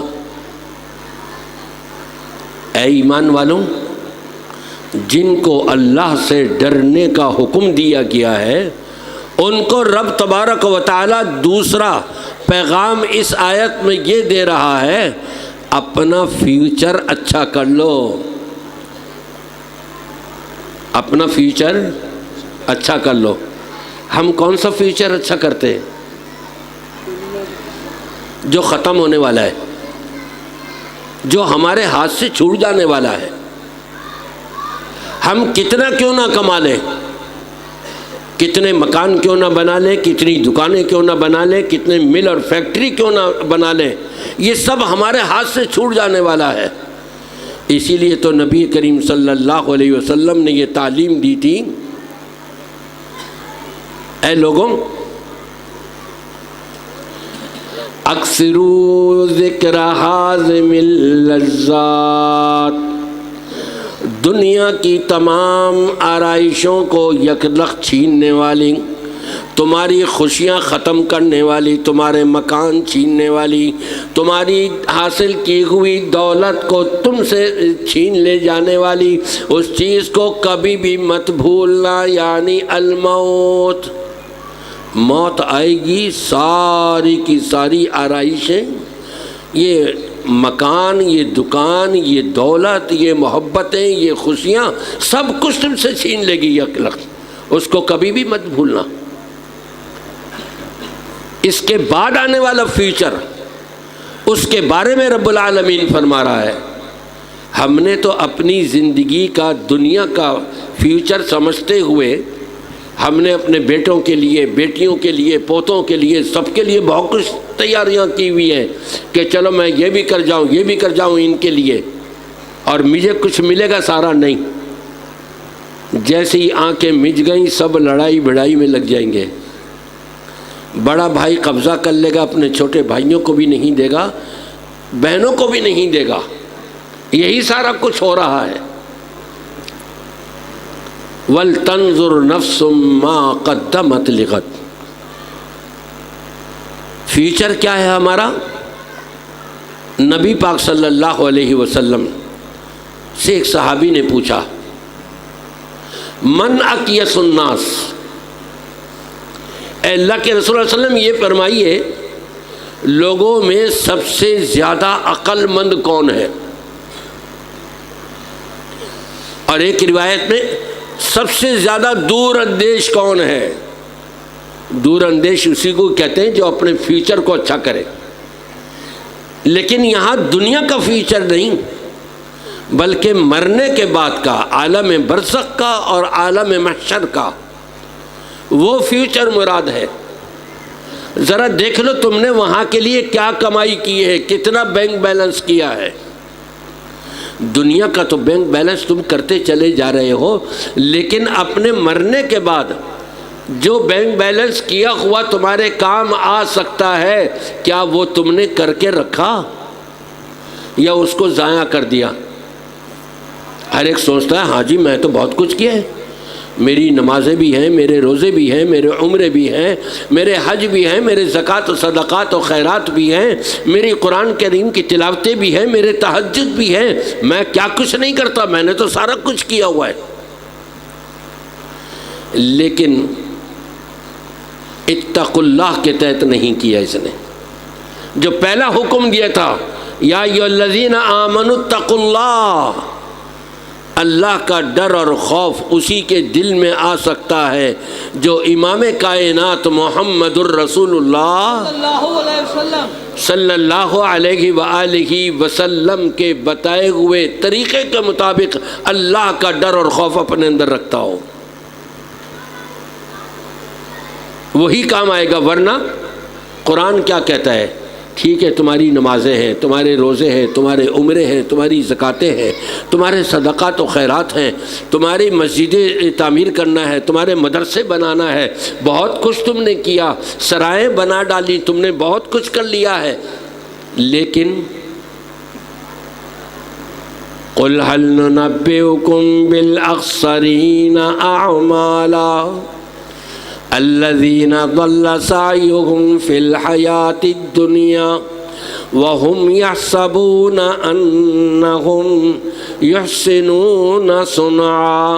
اے ایمان والوں، جن کو اللہ سے ڈرنے کا حکم دیا گیا ہے ان کو رب تبارک و تعالی دوسرا پیغام اس آیت میں یہ دے رہا ہے، اپنا فیوچر اچھا کر لو، اپنا فیوچر اچھا کر لو۔ ہم کون سا فیوچر اچھا کرتے ہیں؟ جو ختم ہونے والا ہے، جو ہمارے ہاتھ سے چھوٹ جانے والا ہے۔ ہم کتنا کیوں نہ کما لیں، کتنے مکان کیوں نہ بنا لیں، کتنی دکانیں کیوں نہ بنا لیں، کتنے مل اور فیکٹری کیوں نہ بنا لیں، یہ سب ہمارے ہاتھ سے چھوٹ جانے والا ہے۔ اسی لیے تو نبی کریم صلی اللہ علیہ وسلم نے یہ تعلیم دی تھی، اے لوگوں اکثروا ذکر حازم اللذات، دنیا کی تمام آرائشوں کو یکلخت چھیننے والی، تمہاری خوشیاں ختم کرنے والی، تمہارے مکان چھیننے والی، تمہاری حاصل کی ہوئی دولت کو تم سے چھین لے جانے والی اس چیز کو کبھی بھی مت بھولنا، یعنی الموت۔ موت آئے گی، ساری کی ساری آرائشیں، یہ مکان، یہ دکان، یہ دولت، یہ محبتیں، یہ خوشیاں، سب کچھ تم سے چھین لے گی یکلخت، اس کو کبھی بھی مت بھولنا۔ اس کے بعد آنے والا فیوچر، اس کے بارے میں رب العالمین فرما رہا ہے۔ ہم نے تو اپنی زندگی کا، دنیا کا فیوچر سمجھتے ہوئے ہم نے اپنے بیٹوں کے لیے، بیٹیوں کے لیے، پوتوں کے لیے، سب کے لیے بہت کچھ تیاریاں کی ہوئی ہیں کہ چلو میں یہ بھی کر جاؤں، یہ بھی کر جاؤں ان کے لیے، اور مجھے کچھ ملے گا سارا نہیں۔ جیسے ہی آنکھیں مج گئیں سب لڑائی بڑائی میں لگ جائیں گے، بڑا بھائی قبضہ کر لے گا، اپنے چھوٹے بھائیوں کو بھی نہیں دے گا، بہنوں کو بھی نہیں دے گا، یہی سارا کچھ ہو رہا ہے۔ وَلْتَنْظُرْ نَفْسٌ مَا قَدَّمَتْ لِغَدٍ، فیوچر کیا ہے ہمارا؟ نبی پاک صلی اللہ علیہ وسلم سے ایک صحابی نے پوچھا، من اکیس الناس، اے اللہ کے رسول صلی اللہ علیہ وسلم یہ فرمائیے لوگوں میں سب سے زیادہ عقل مند کون ہے؟ اور ایک روایت میں سب سے زیادہ دور اندیش کون ہے؟ دور اندیش اسی کو کہتے ہیں جو اپنے فیوچر کو اچھا کرے، لیکن یہاں دنیا کا فیوچر نہیں بلکہ مرنے کے بعد کا، عالم برزخ کا اور عالم محشر کا، وہ فیوچر مراد ہے۔ ذرا دیکھ لو تم نے وہاں کے لیے کیا کمائی کی ہے، کتنا بینک بیلنس کیا ہے۔ دنیا کا تو بینک بیلنس تم کرتے چلے جا رہے ہو، لیکن اپنے مرنے کے بعد جو بینک بیلنس کیا ہوا تمہارے کام آ سکتا ہے، کیا وہ تم نے کر کے رکھا یا اس کو ضائع کر دیا؟ ہر ایک سوچتا ہے ہاں جی میں تو بہت کچھ کیا ہے، میری نمازیں بھی ہیں، میرے روزے بھی ہیں، میرے عمرے بھی ہیں، میرے حج بھی ہیں، میرے زکوٰۃ و صدقات و خیرات بھی ہیں، میری قرآن کریم کی تلاوتیں بھی ہیں، میرے تہجد بھی ہیں، میں کیا کچھ نہیں کرتا، میں نے تو سارا کچھ کیا ہوا ہے۔ لیکن اتقوا اللہ کے تحت نہیں کیا اس نے۔ جو پہلا حکم دیا تھا یا ایھا الذین آمنوا اتقوا اللہ، اللہ کا ڈر اور خوف اسی کے دل میں آ سکتا ہے جو امام کائنات محمد الرسول اللہ صلی اللہ علیہ وآلہ وسلم کے بتائے ہوئے طریقے کے مطابق اللہ کا ڈر اور خوف اپنے اندر رکھتا ہو، وہی کام آئے گا۔ ورنہ قرآن کیا کہتا ہے؟ ٹھیک ہے تمہاری نمازیں ہیں، تمہارے روزے ہیں، تمہارے عمرے ہیں، تمہاری زکاتیں ہیں، تمہارے صدقات و خیرات ہیں، تمہاری مسجدیں تعمیر کرنا ہے، تمہارے مدرسے بنانا ہے، بہت کچھ تم نے کیا، سرائیں بنا ڈالی، تم نے بہت کچھ کر لیا ہے، لیکن قُلْ هَلْ نُنَبِّئُكُمْ بِالْأَخْسَرِينَ أَعْمَالًا الذين ضل سعيهم في الحياة الدنيا وهم يحسبون أنهم يحسنون صنعا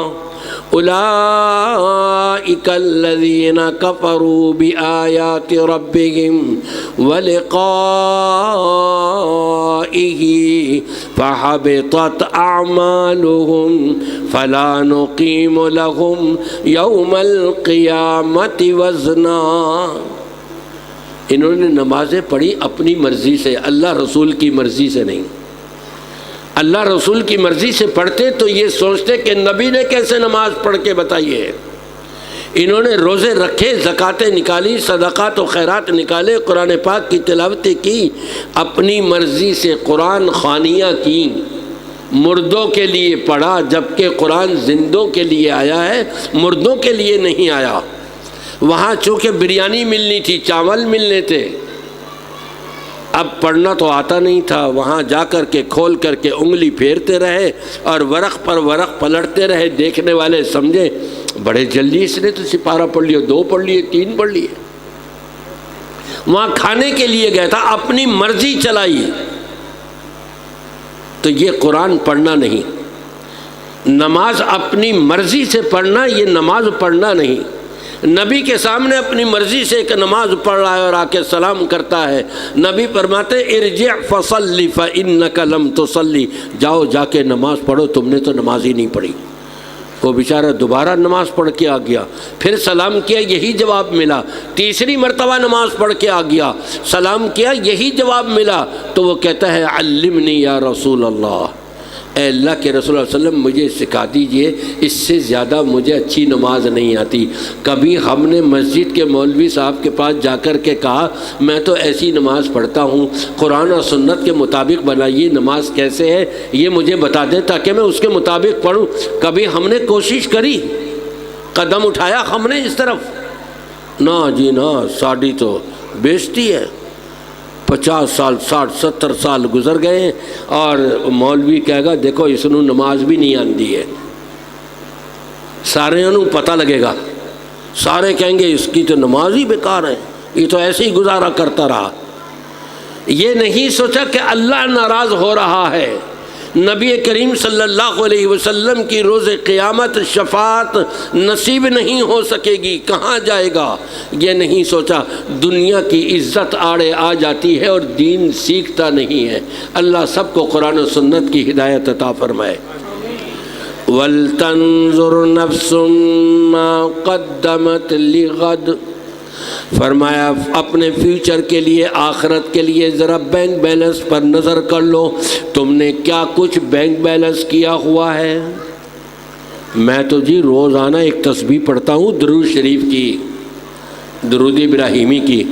أولئك الذين كفروا بآيات ربهم ولقائه فحبطت أعمالهم فلا نقيم لهم يوم القيامة وزنا۔ انہوں نے نمازیں پڑھی اپنی مرضی سے، اللہ رسول کی مرضی سے نہیں۔ اللہ رسول کی مرضی سے پڑھتے تو یہ سوچتے کہ نبی نے کیسے نماز پڑھ کے بتائی ہے، انہوں نے روزے رکھے، زکاتیں نکالی، صدقات و خیرات نکالے، قرآن پاک کی تلاوتیں کی، اپنی مرضی سے قرآن خوانیاں کی، مردوں کے لیے پڑھا، جبکہ قرآن زندوں کے لیے آیا ہے، مردوں کے لیے نہیں آیا۔ وہاں چونکہ بریانی ملنی تھی، چاول ملنے تھے، اب پڑھنا تو آتا نہیں تھا، وہاں جا کر کے کھول کر کے انگلی پھیرتے رہے اور ورق پر ورق پلٹتے رہے۔ دیکھنے والے سمجھے بڑے جلدی اس نے تو سپارہ پڑھ لیا، 2 پڑھ لیے، 3 پڑھ لیے۔ وہاں کھانے کے لیے گیا تھا، اپنی مرضی چلائی۔ تو یہ قرآن پڑھنا نہیں، نماز اپنی مرضی سے پڑھنا، یہ نماز پڑھنا نہیں۔ نبی کے سامنے اپنی مرضی سے ایک نماز پڑھ رہا ہے اور آ کے سلام کرتا ہے، نبی فرماتے ارجع فصلی فإنک لم تصلی، جاؤ جا کے نماز پڑھو، تم نے تو نماز ہی نہیں پڑھی۔ وہ بیچارہ دوبارہ نماز پڑھ کے آ گیا، پھر سلام کیا، یہی جواب ملا۔ تیسری مرتبہ نماز پڑھ کے آ گیا، سلام کیا، یہی جواب ملا۔ تو وہ کہتا ہے علمنی یا رسول اللہ، اے اللہ کے رسول اللہ علیہ وسلم مجھے سکھا دیجئے، اس سے زیادہ مجھے اچھی نماز نہیں آتی۔ کبھی ہم نے مسجد کے مولوی صاحب کے پاس جا کر کے کہا میں تو ایسی نماز پڑھتا ہوں، قرآن اور سنت کے مطابق بنائیے، نماز کیسے ہے یہ مجھے بتا دیں تاکہ میں اس کے مطابق پڑھوں۔ کبھی ہم نے کوشش کری، قدم اٹھایا ہم نے اس طرف؟ نہ جی نہ، ساڑی تو بیچتی ہے۔ 50 سال 60 70 سال گزر گئے ہیں اور مولوی کہے گا دیکھو اس نو نماز بھی نہیں آندی ہے، سارے انہوں پتہ لگے گا، سارے کہیں گے اس کی تو نماز ہی بیکار ہے، یہ تو ایسے ہی گزارا کرتا رہا۔ یہ نہیں سوچا کہ اللہ ناراض ہو رہا ہے، نبی کریم صلی اللہ علیہ وسلم کی روز قیامت شفاعت نصیب نہیں ہو سکے گی، کہاں جائے گا؟ یہ نہیں سوچا، دنیا کی عزت آڑے آ جاتی ہے اور دین سیکھتا نہیں ہے۔ اللہ سب کو قرآن و سنت کی ہدایت عطا فرمائے۔ وَلْتَنظُرْ نَفْسٌ مَّا قَدَّمَتْ لِغَدٍ، فرمایا اپنے فیوچر کے لیے، آخرت کے لیے ذرا بینک بیلنس پر نظر کر لو، تم نے کیا کچھ بینک بیلنس کیا ہوا ہے۔ میں تو جی روزانہ ایک تسبیح پڑھتا ہوں درود شریف کی، درود ابراہیمی کی،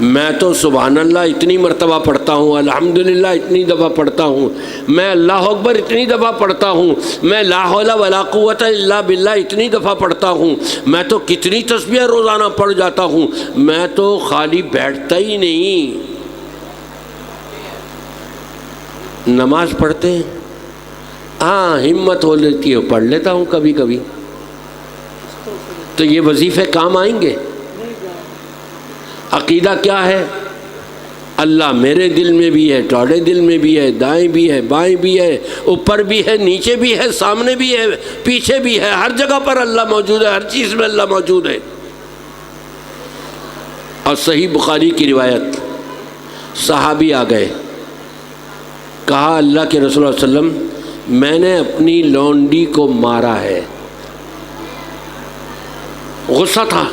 میں تو سبحان اللہ اتنی مرتبہ پڑھتا ہوں، الحمدللہ اتنی دفعہ پڑھتا ہوں، میں اللہ اکبر اتنی دفعہ پڑھتا ہوں، میں لا حول ولا قوت الا باللہ اتنی دفعہ پڑھتا ہوں، میں تو کتنی تسبیح روزانہ پڑھ جاتا ہوں، میں تو خالی بیٹھتا ہی نہیں۔ نماز پڑھتے ہیں، ہاں ہمت ہو لیتی ہے پڑھ لیتا ہوں کبھی کبھی، تو یہ وظیفے کام آئیں گے؟ عقیدہ کیا ہے؟ اللہ میرے دل میں بھی ہے، تھوڑے دل میں بھی ہے، دائیں بھی ہے، بائیں بھی ہے، اوپر بھی ہے، نیچے بھی ہے، سامنے بھی ہے، پیچھے بھی ہے، ہر جگہ پر اللہ موجود ہے، ہر چیز میں اللہ موجود ہے۔ اور صحیح بخاری کی روایت، صحابی آ گئے، کہا اللہ کے رسول صلی اللہ علیہ وسلم میں نے اپنی لونڈی کو مارا ہے۔ غصہ تھا،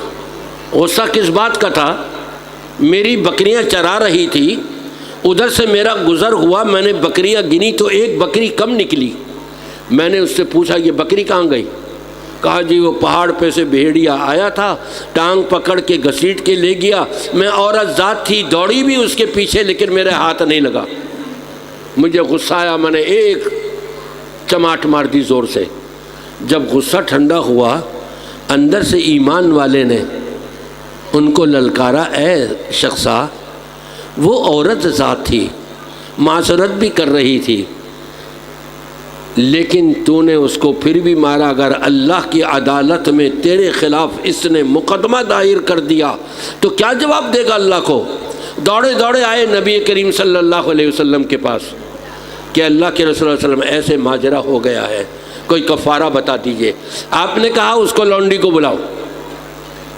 غصہ کس بات کا تھا؟ میری بکریاں چرا رہی تھی، ادھر سے میرا گزر ہوا، میں نے بکریاں گنی تو ایک بکری کم نکلی، میں نے اس سے پوچھا یہ بکری کہاں گئی؟ کہا جی وہ پہاڑ پہ سے بھیڑیا آیا تھا، ٹانگ پکڑ کے گھسیٹ کے لے گیا، میں عورت ذات تھی، دوڑی بھی اس کے پیچھے لیکن میرے ہاتھ نہیں لگا، مجھے غصہ آیا، میں نے ایک چماٹ مار دی زور سے۔ جب غصہ ٹھنڈا ہوا، اندر سے ایمان والے نے ان کو للکارا، اے شخصا وہ عورت ذات تھی، معذرت بھی کر رہی تھی، لیکن تو نے اس کو پھر بھی مارا، اگر اللہ کی عدالت میں تیرے خلاف اس نے مقدمہ دائر کر دیا تو کیا جواب دے گا اللہ کو؟ دوڑے دوڑے آئے نبی کریم صلی اللہ علیہ وسلم کے پاس کہ اللہ کے رسول صلی اللہ علیہ وسلم ایسے ماجرا ہو گیا ہے، کوئی کفارہ بتا دیجئے۔ آپ نے کہا اس کو لونڈی کو بلاؤ۔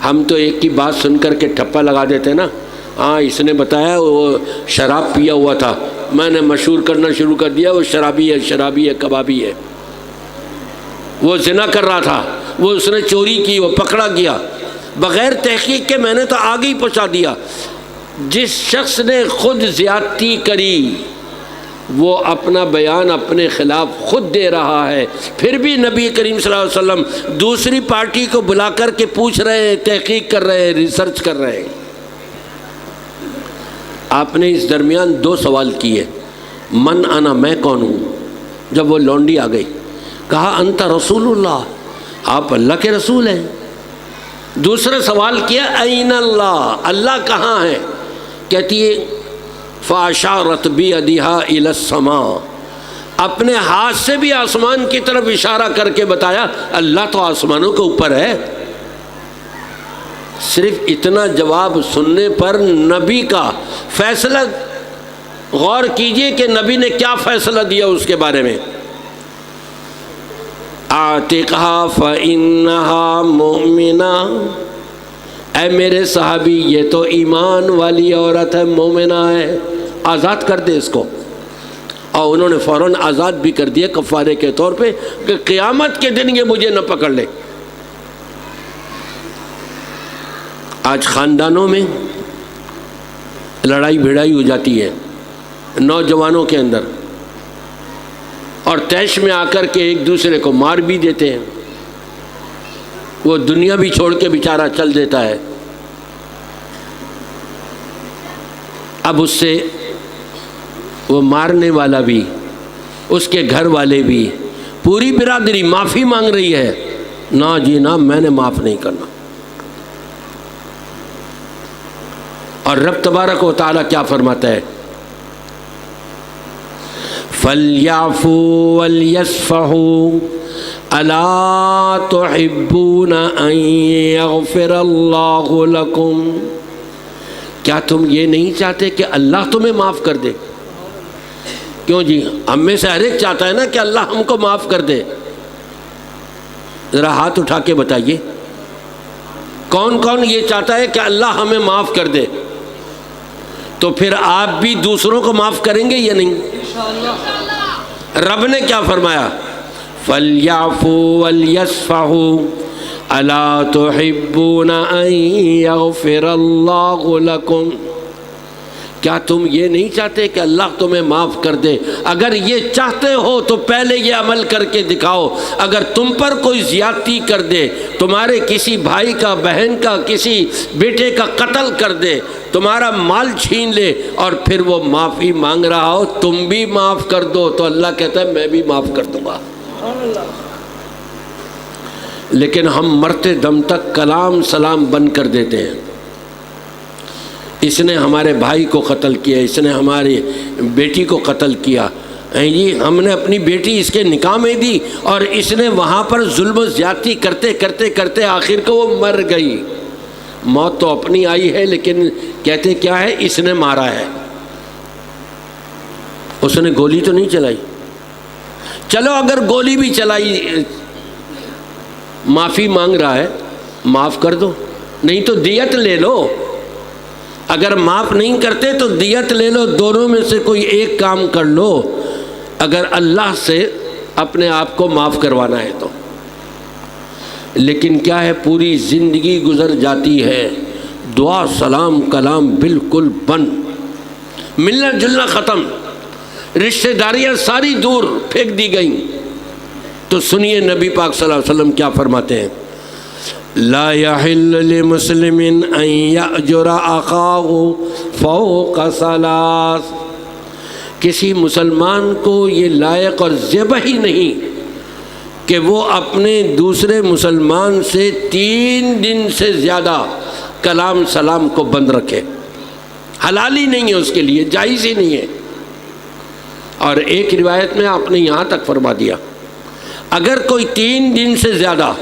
ہم تو ایک کی بات سن کر کے ٹھپا لگا دیتے نا، ہاں اس نے بتایا وہ شراب پیا ہوا تھا، میں نے مشہور کرنا شروع کر دیا وہ شرابی ہے، شرابی ہے، کبابی ہے، وہ زنا کر رہا تھا، وہ اس نے چوری کی، وہ پکڑا گیا، بغیر تحقیق کے میں نے تو آگے ہی پہنچا دیا۔ جس شخص نے خود زیادتی کری، وہ اپنا بیان اپنے خلاف خود دے رہا ہے، پھر بھی نبی کریم صلی اللہ علیہ وسلم دوسری پارٹی کو بلا کر کے پوچھ رہے ہیں، تحقیق کر رہے ہیں، ریسرچ کر رہے ہیں۔ آپ نے اس درمیان 2 سوال کیے، من انا، میں کون ہوں؟ جب وہ لونڈی آ گئی، کہا انت رسول اللہ، آپ اللہ کے رسول ہیں۔ دوسرا سوال کیا، این اللہ، اللہ کہاں ہے؟ کہتی ہے فاشارت بیدہا الی السماء، اپنے ہاتھ سے بھی آسمان کی طرف اشارہ کر کے بتایا اللہ تو آسمانوں کے اوپر ہے۔ صرف اتنا جواب سننے پر نبی کا فیصلہ غور کیجئے کہ نبی نے کیا فیصلہ دیا اس کے بارے میں۔ اعتقھا فإنہا مؤمنہ، اے میرے صحابی یہ تو ایمان والی عورت ہے، مومنہ ہے، آزاد کر دے اس کو۔ اور انہوں نے فوراً آزاد بھی کر دیا کفارے کے طور پہ کہ قیامت کے دن یہ مجھے نہ پکڑ لے۔ آج خاندانوں میں لڑائی بھڑائی ہو جاتی ہے نوجوانوں کے اندر، اور طیش میں آ کر کے ایک دوسرے کو مار بھی دیتے ہیں، وہ دنیا بھی چھوڑ کے بیچارہ چل دیتا ہے۔ اب اس سے وہ مارنے والا بھی، اس کے گھر والے بھی، پوری برادری معافی مانگ رہی ہے، نہ جی نہ، میں نے معاف نہیں کرنا۔ اور رب تبارک و تعالیٰ کیا فرماتا ہے؟ فَلْيَعْفُوا وَلْيَصْفَحُوا أَلَا تُحِبُّونَ أَن يَغْفِرَ اللَّهُ لَكُمْ، کیا تم یہ نہیں چاہتے کہ اللہ تمہیں معاف کر دے؟ کیوں جی، ہم میں سے ہر ایک چاہتا ہے نا کہ اللہ ہم کو معاف کر دے۔ ذرا ہاتھ اٹھا کے بتائیے کون کون یہ چاہتا ہے کہ اللہ ہمیں معاف کر دے؟ تو پھر آپ بھی دوسروں کو معاف کریں گے یا نہیں؟ رب نے کیا فرمایا؟ فَلْيَعْفُوا وَلْيَصْفَحُوا أَلَا تُحِبُّونَ أَن يَغْفِرَ اللَّهُ لَكُمْ، کیا تم یہ نہیں چاہتے کہ اللہ تمہیں معاف کر دے؟ اگر یہ چاہتے ہو تو پہلے یہ عمل کر کے دکھاؤ۔ اگر تم پر کوئی زیادتی کر دے، تمہارے کسی بھائی کا، بہن کا، کسی بیٹے کا قتل کر دے، تمہارا مال چھین لے، اور پھر وہ معافی مانگ رہا ہو، تم بھی معاف کر دو، تو اللہ کہتا ہے میں بھی معاف کر دوں گا۔ لیکن ہم مرتے دم تک کلام سلام بند کر دیتے ہیں۔ اس نے ہمارے بھائی کو قتل کیا، اس نے ہماری بیٹی کو قتل کیا، جی ہم نے اپنی بیٹی اس کے نکاح میں دی، اور اس نے وہاں پر ظلم و زیادتی کرتے کرتے کرتے آخر کو وہ مر گئی۔ موت تو اپنی آئی ہے، لیکن کہتے کیا ہے؟ اس نے مارا ہے۔ اس نے گولی تو نہیں چلائی۔ چلو اگر گولی بھی چلائی، معافی مانگ رہا ہے، معاف کر دو، نہیں تو دیت لے لو۔ اگر معاف نہیں کرتے تو دیت لے لو، دونوں میں سے کوئی ایک کام کر لو، اگر اللہ سے اپنے آپ کو معاف کروانا ہے تو۔ لیکن کیا ہے، پوری زندگی گزر جاتی ہے، دعا سلام کلام بالکل بند، ملنا جلنا ختم، رشتہ داریاں ساری دور پھینک دی گئیں۔ تو سنیے نبی پاک صلی اللہ علیہ وسلم کیا فرماتے ہیں؟ لا يحل لمسلم ان يأجر اخاه فوق ثلاث، کسی مسلمان کو یہ لائق اور زیبہ ہی نہیں کہ وہ اپنے دوسرے مسلمان سے 3 دن سے زیادہ کلام سلام کو بند رکھے۔ حلال ہی نہیں ہے اس کے لیے، جائز ہی نہیں ہے۔ اور ایک روایت میں آپ نے یہاں تک فرما دیا، اگر کوئی 3 دن سے زیادہ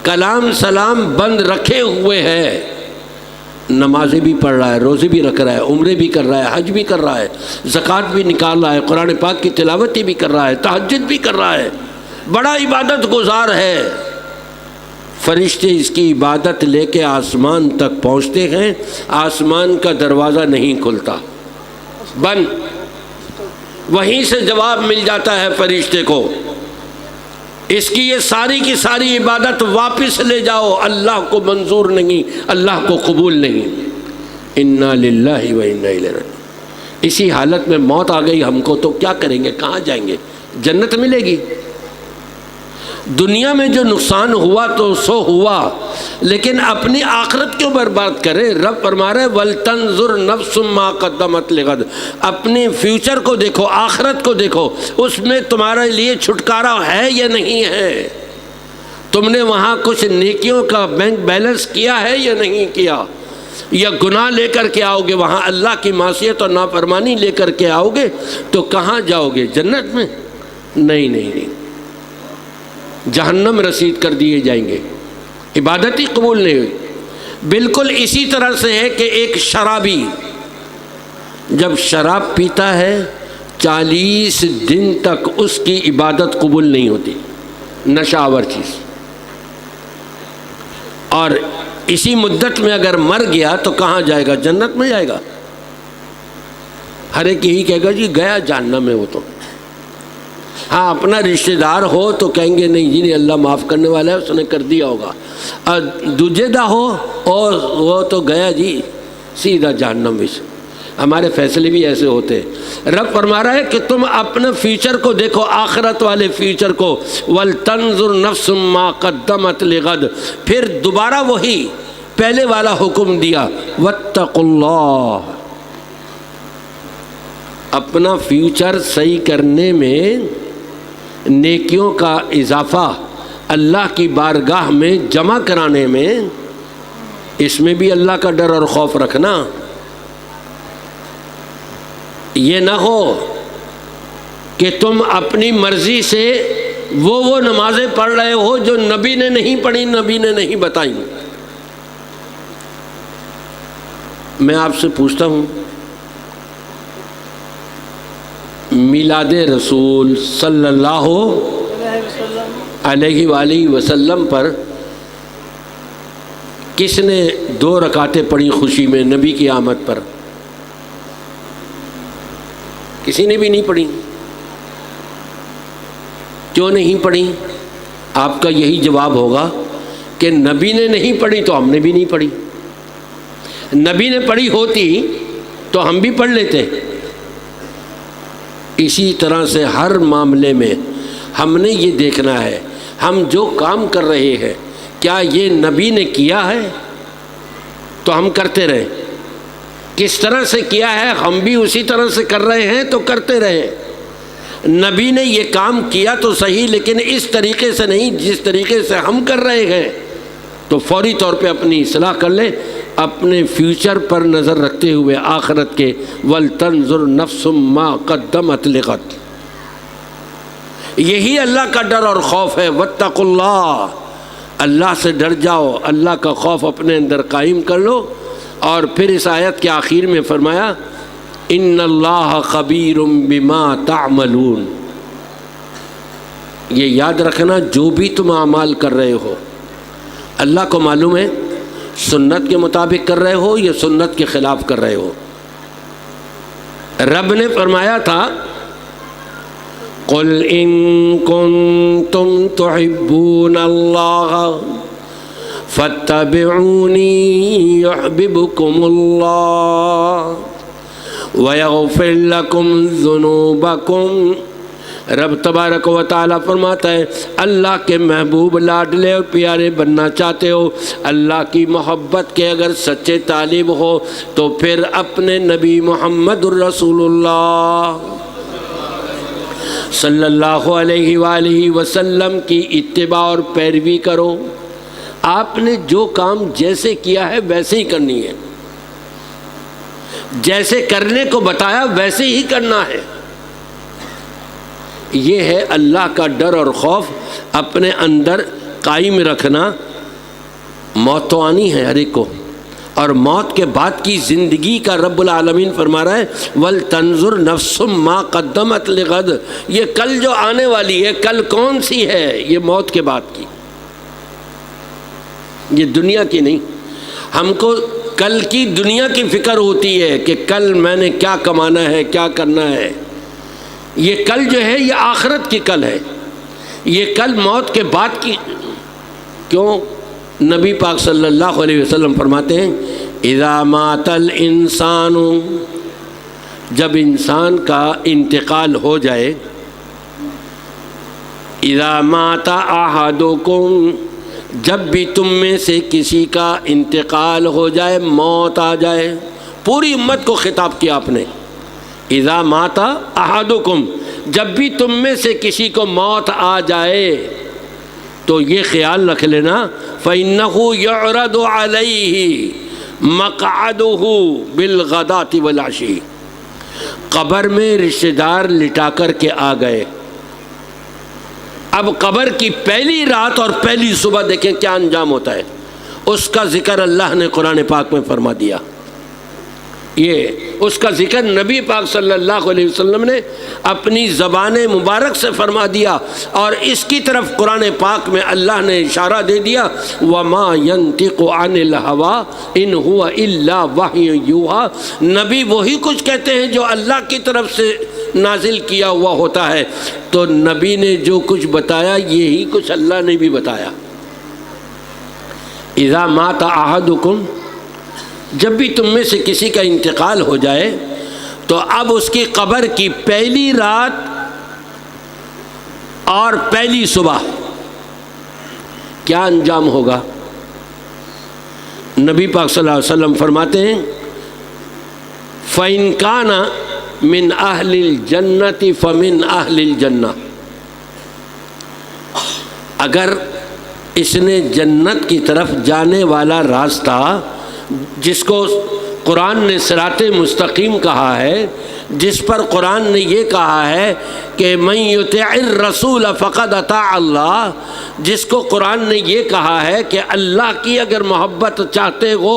کلام سلام بند رکھے ہوئے ہے، نمازیں بھی پڑھ رہا ہے، روزے بھی رکھ رہا ہے، عمرے بھی کر رہا ہے، حج بھی کر رہا ہے، زکوٰۃ بھی نکال رہا ہے، قرآن پاک کی تلاوت بھی کر رہا ہے، تہجد بھی کر رہا ہے، بڑا عبادت گزار ہے، فرشتے اس کی عبادت لے کے آسمان تک پہنچتے ہیں، آسمان کا دروازہ نہیں کھلتا، بند، وہیں سے جواب مل جاتا ہے فرشتے کو، اس کی یہ ساری کی ساری عبادت واپس لے جاؤ، اللہ کو منظور نہیں، اللہ کو قبول نہیں۔ انا للہ و انا الیہ راجعون۔ اسی حالت میں موت آ گئی ہم کو تو کیا کریں گے؟ کہاں جائیں گے؟ جنت ملے گی؟ دنیا میں جو نقصان ہوا تو سو ہوا، لیکن اپنی آخرت کیوں برباد کرے؟ رب فرما رہے وَلْتَنْظُرْ نَفْسٌ مَا قَدَّمَتْ لِغَدٍ، اپنے فیوچر کو دیکھو، آخرت کو دیکھو، اس میں تمہارے لیے چھٹکارا ہے یا نہیں ہے؟ تم نے وہاں کچھ نیکیوں کا بینک بیلنس کیا ہے یا نہیں کیا؟ یا گناہ لے کر کے آؤ گے وہاں، اللہ کی معصیت اور نافرمانی لے کر کے آؤ گے تو کہاں جاؤ گے؟ جنت میں؟ نہیں، جہنم رسید کر دیے جائیں گے، عبادت ہی قبول نہیں ہوئی۔ بالکل اسی طرح سے ہے کہ ایک شرابی جب شراب پیتا ہے 40 دن تک اس کی عبادت قبول نہیں ہوتی، نشہ آور چیز، اور اسی مدت میں اگر مر گیا تو کہاں جائے گا؟ جنت میں جائے گا۔ ہر ایک یہی کہے گا جی گیا جہنم میں وہ تو۔ ہاں اپنا رشتہ دار ہو تو کہیں گے نہیں جی اللہ معاف کرنے والا ہے، اس نے کر دیا ہوگا، اور دوجے دا ہو اور وہ تو گیا جی سیدھا جہنم میں۔ ہمارے فیصلے بھی ایسے ہوتے ہیں۔ رب فرما رہا ہے کہ تم اپنا فیوچر کو دیکھو، آخرت والے فیوچر کو، وَلْتَنْظُرْ نَفْسٌ مَا قَدَّمَتْ لِغَدٍ، پھر دوبارہ وہی پہلے والا حکم دیا وَاتَّقُوا اللَّهَ۔ اپنا فیوچر صحیح کرنے میں نیکیوں کا اضافہ اللہ کی بارگاہ میں جمع کرانے میں، اس میں بھی اللہ کا ڈر اور خوف رکھنا۔ یہ نہ ہو کہ تم اپنی مرضی سے وہ نمازیں پڑھ رہے ہو جو نبی نے نہیں پڑھی، نبی نے نہیں بتائیں۔ میں آپ سے پوچھتا ہوں، میلاد رسول صلی اللہ علیہ وآلہ وسلم پر کس نے 2 رکعتیں پڑھی خوشی میں نبی کی آمد پر؟ کسی نے بھی نہیں پڑھی۔ کیوں نہیں پڑھی؟ آپ کا یہی جواب ہوگا کہ نبی نے نہیں پڑھی تو ہم نے بھی نہیں پڑھی۔ نبی نے پڑھی ہوتی تو ہم بھی پڑھ لیتے۔ اسی طرح سے ہر معاملے میں ہم نے یہ دیکھنا ہے ہم جو کام کر رہے ہیں کیا یہ نبی نے کیا ہے تو ہم کرتے رہیں، کس طرح سے کیا ہے ہم بھی اسی طرح سے کر رہے ہیں تو کرتے رہیں۔ نبی نے یہ کام کیا تو صحیح، لیکن اس طریقے سے نہیں جس طریقے سے ہم کر رہے ہیں، تو فوری طور پہ اپنی اصلاح کر لیں، اپنے فیوچر پر نظر رکھتے ہوئے آخرت کے وَلْتَنْظُرْ نَفْسٌ مَا قَدَّمَتْ لِغَدٍ۔ یہی اللہ کا ڈر اور خوف ہے۔ وَاتَّقُوا اللَّهَ، اللہ سے ڈر جاؤ، اللہ کا خوف اپنے اندر قائم کر لو۔ اور پھر اس آیت کے آخر میں فرمایا ان اللہ خبیر بما تعملون، یہ یاد رکھنا جو بھی تم اعمال کر رہے ہو اللہ کو معلوم ہے، سنت کے مطابق کر رہے ہو یا سنت کے خلاف کر رہے ہو۔ رب نے فرمایا تھا قل ان کنتم تحبون اللہ فاتبعونی یحببکم اللہ ویغفر لکم ذنوبکم۔ رب تبارک و تعالیٰ فرماتا ہے اللہ کے محبوب لاڈلے اور پیارے بننا چاہتے ہو، اللہ کی محبت کے اگر سچے طالب ہو تو پھر اپنے نبی محمد الرسول اللہ صلی اللہ علیہ وآلہ وسلم کی اتباع اور پیروی کرو۔ آپ نے جو کام جیسے کیا ہے ویسے ہی کرنی ہے، جیسے کرنے کو بتایا ویسے ہی کرنا ہے۔ یہ ہے اللہ کا ڈر اور خوف اپنے اندر قائم رکھنا۔ موت تو آنی ہے ہر ایک کو، اور موت کے بعد کی زندگی کا رب العالمین فرما رہا ہے وَلْتَنْظُرْ نَفْسٌ مَا قَدَّمَتْ لِغَدٍ۔ یہ کل جو آنے والی ہے، کل کون سی ہے؟ یہ موت کے بعد کی، یہ دنیا کی نہیں۔ ہم کو کل کی دنیا کی فکر ہوتی ہے کہ کل میں نے کیا کمانا ہے، کیا کرنا ہے۔ یہ کل جو ہے یہ آخرت کی کل ہے، یہ کل موت کے بعد کی۔ کیوں؟ نبی پاک صلی اللہ علیہ وسلم فرماتے ہیں اذا مات الانسان، جب انسان کا انتقال ہو جائے، اذا مات احدکم، جب بھی تم میں سے کسی کا انتقال ہو جائے، موت آ جائے، پوری امت کو خطاب کیا آپ نے، اذا مات احدکم، جب بھی تم میں سے کسی کو موت آ جائے تو یہ خیال رکھ لینا، فَإِنَّهُ يُعْرَضُ عَلَيْهِ مَقْعَدُهُ بِالْغَدَاةِ وَالْعَشِيِّ، قبر میں رشتہ دار لٹا کر کے آ گئے، اب قبر کی پہلی رات اور پہلی صبح دیکھیں کیا انجام ہوتا ہے، اس کا ذکر اللہ نے قرآن پاک میں فرما دیا، یہ اس کا ذکر نبی پاک صلی اللہ علیہ وسلم نے اپنی زبان مبارک سے فرما دیا، اور اس کی طرف قرآن پاک میں اللہ نے اشارہ دے دیا، وَمَا يَنْتِقُ عَنِ الْهَوَىٰ إِنْ هُوَ إِلَّا وَحْيٌ يُوحَىٰ، نبی وہی کچھ کہتے ہیں جو اللہ کی طرف سے نازل کیا ہوا ہوتا ہے، تو نبی نے جو کچھ بتایا یہی کچھ اللہ نے بھی بتایا۔ اذا مات احدکم، جب بھی تم میں سے کسی کا انتقال ہو جائے تو اب اس کی قبر کی پہلی رات اور پہلی صبح کیا انجام ہوگا؟ نبی پاک صلی اللہ علیہ وسلم فرماتے ہیں، فَإِنْ كَانَ مِنْ أَهْلِ الْجَنَّةِ فَمِنْ أَهْلِ الْجَنَّةِ، اگر اس نے جنت کی طرف جانے والا راستہ جس کو قرآن نے صراط مستقیم کہا ہے، جس پر قرآن نے یہ کہا ہے کہ من یطع الرسول فقد اطاع اللہ، جس کو قرآن نے یہ کہا ہے کہ اللہ کی اگر محبت چاہتے ہو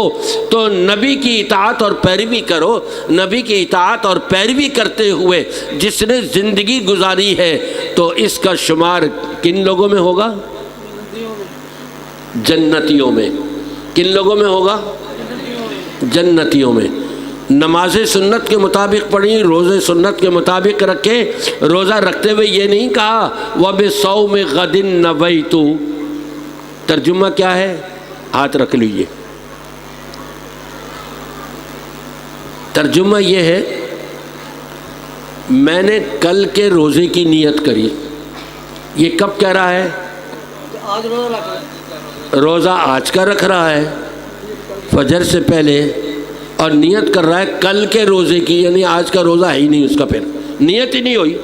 تو نبی کی اطاعت اور پیروی کرو، نبی کی اطاعت اور پیروی کرتے ہوئے جس نے زندگی گزاری ہے تو اس کا شمار کن لوگوں میں ہوگا؟ جنتیوں میں۔ کن لوگوں میں ہوگا؟ جنتیوں میں۔ نماز سنت کے مطابق پڑھی، روزے سنت کے مطابق رکھے، روزہ رکھتے ہوئے یہ نہیں کہا وَبِصَوْمِ غَدٍ نَوَيْتُ، ترجمہ کیا ہے؟ ہاتھ رکھ لیجئے، ترجمہ یہ ہے میں نے کل کے روزے کی نیت کری۔ یہ کب کہہ رہا ہے؟ آج روزہ رکھ رہا ہے، روزہ آج کا رکھ رہا ہے فجر سے پہلے، اور نیت کر رہا ہے کل کے روزے کی، یعنی آج کا روزہ ہے ہی نہیں، اس کا پھر نیت ہی نہیں ہوئی،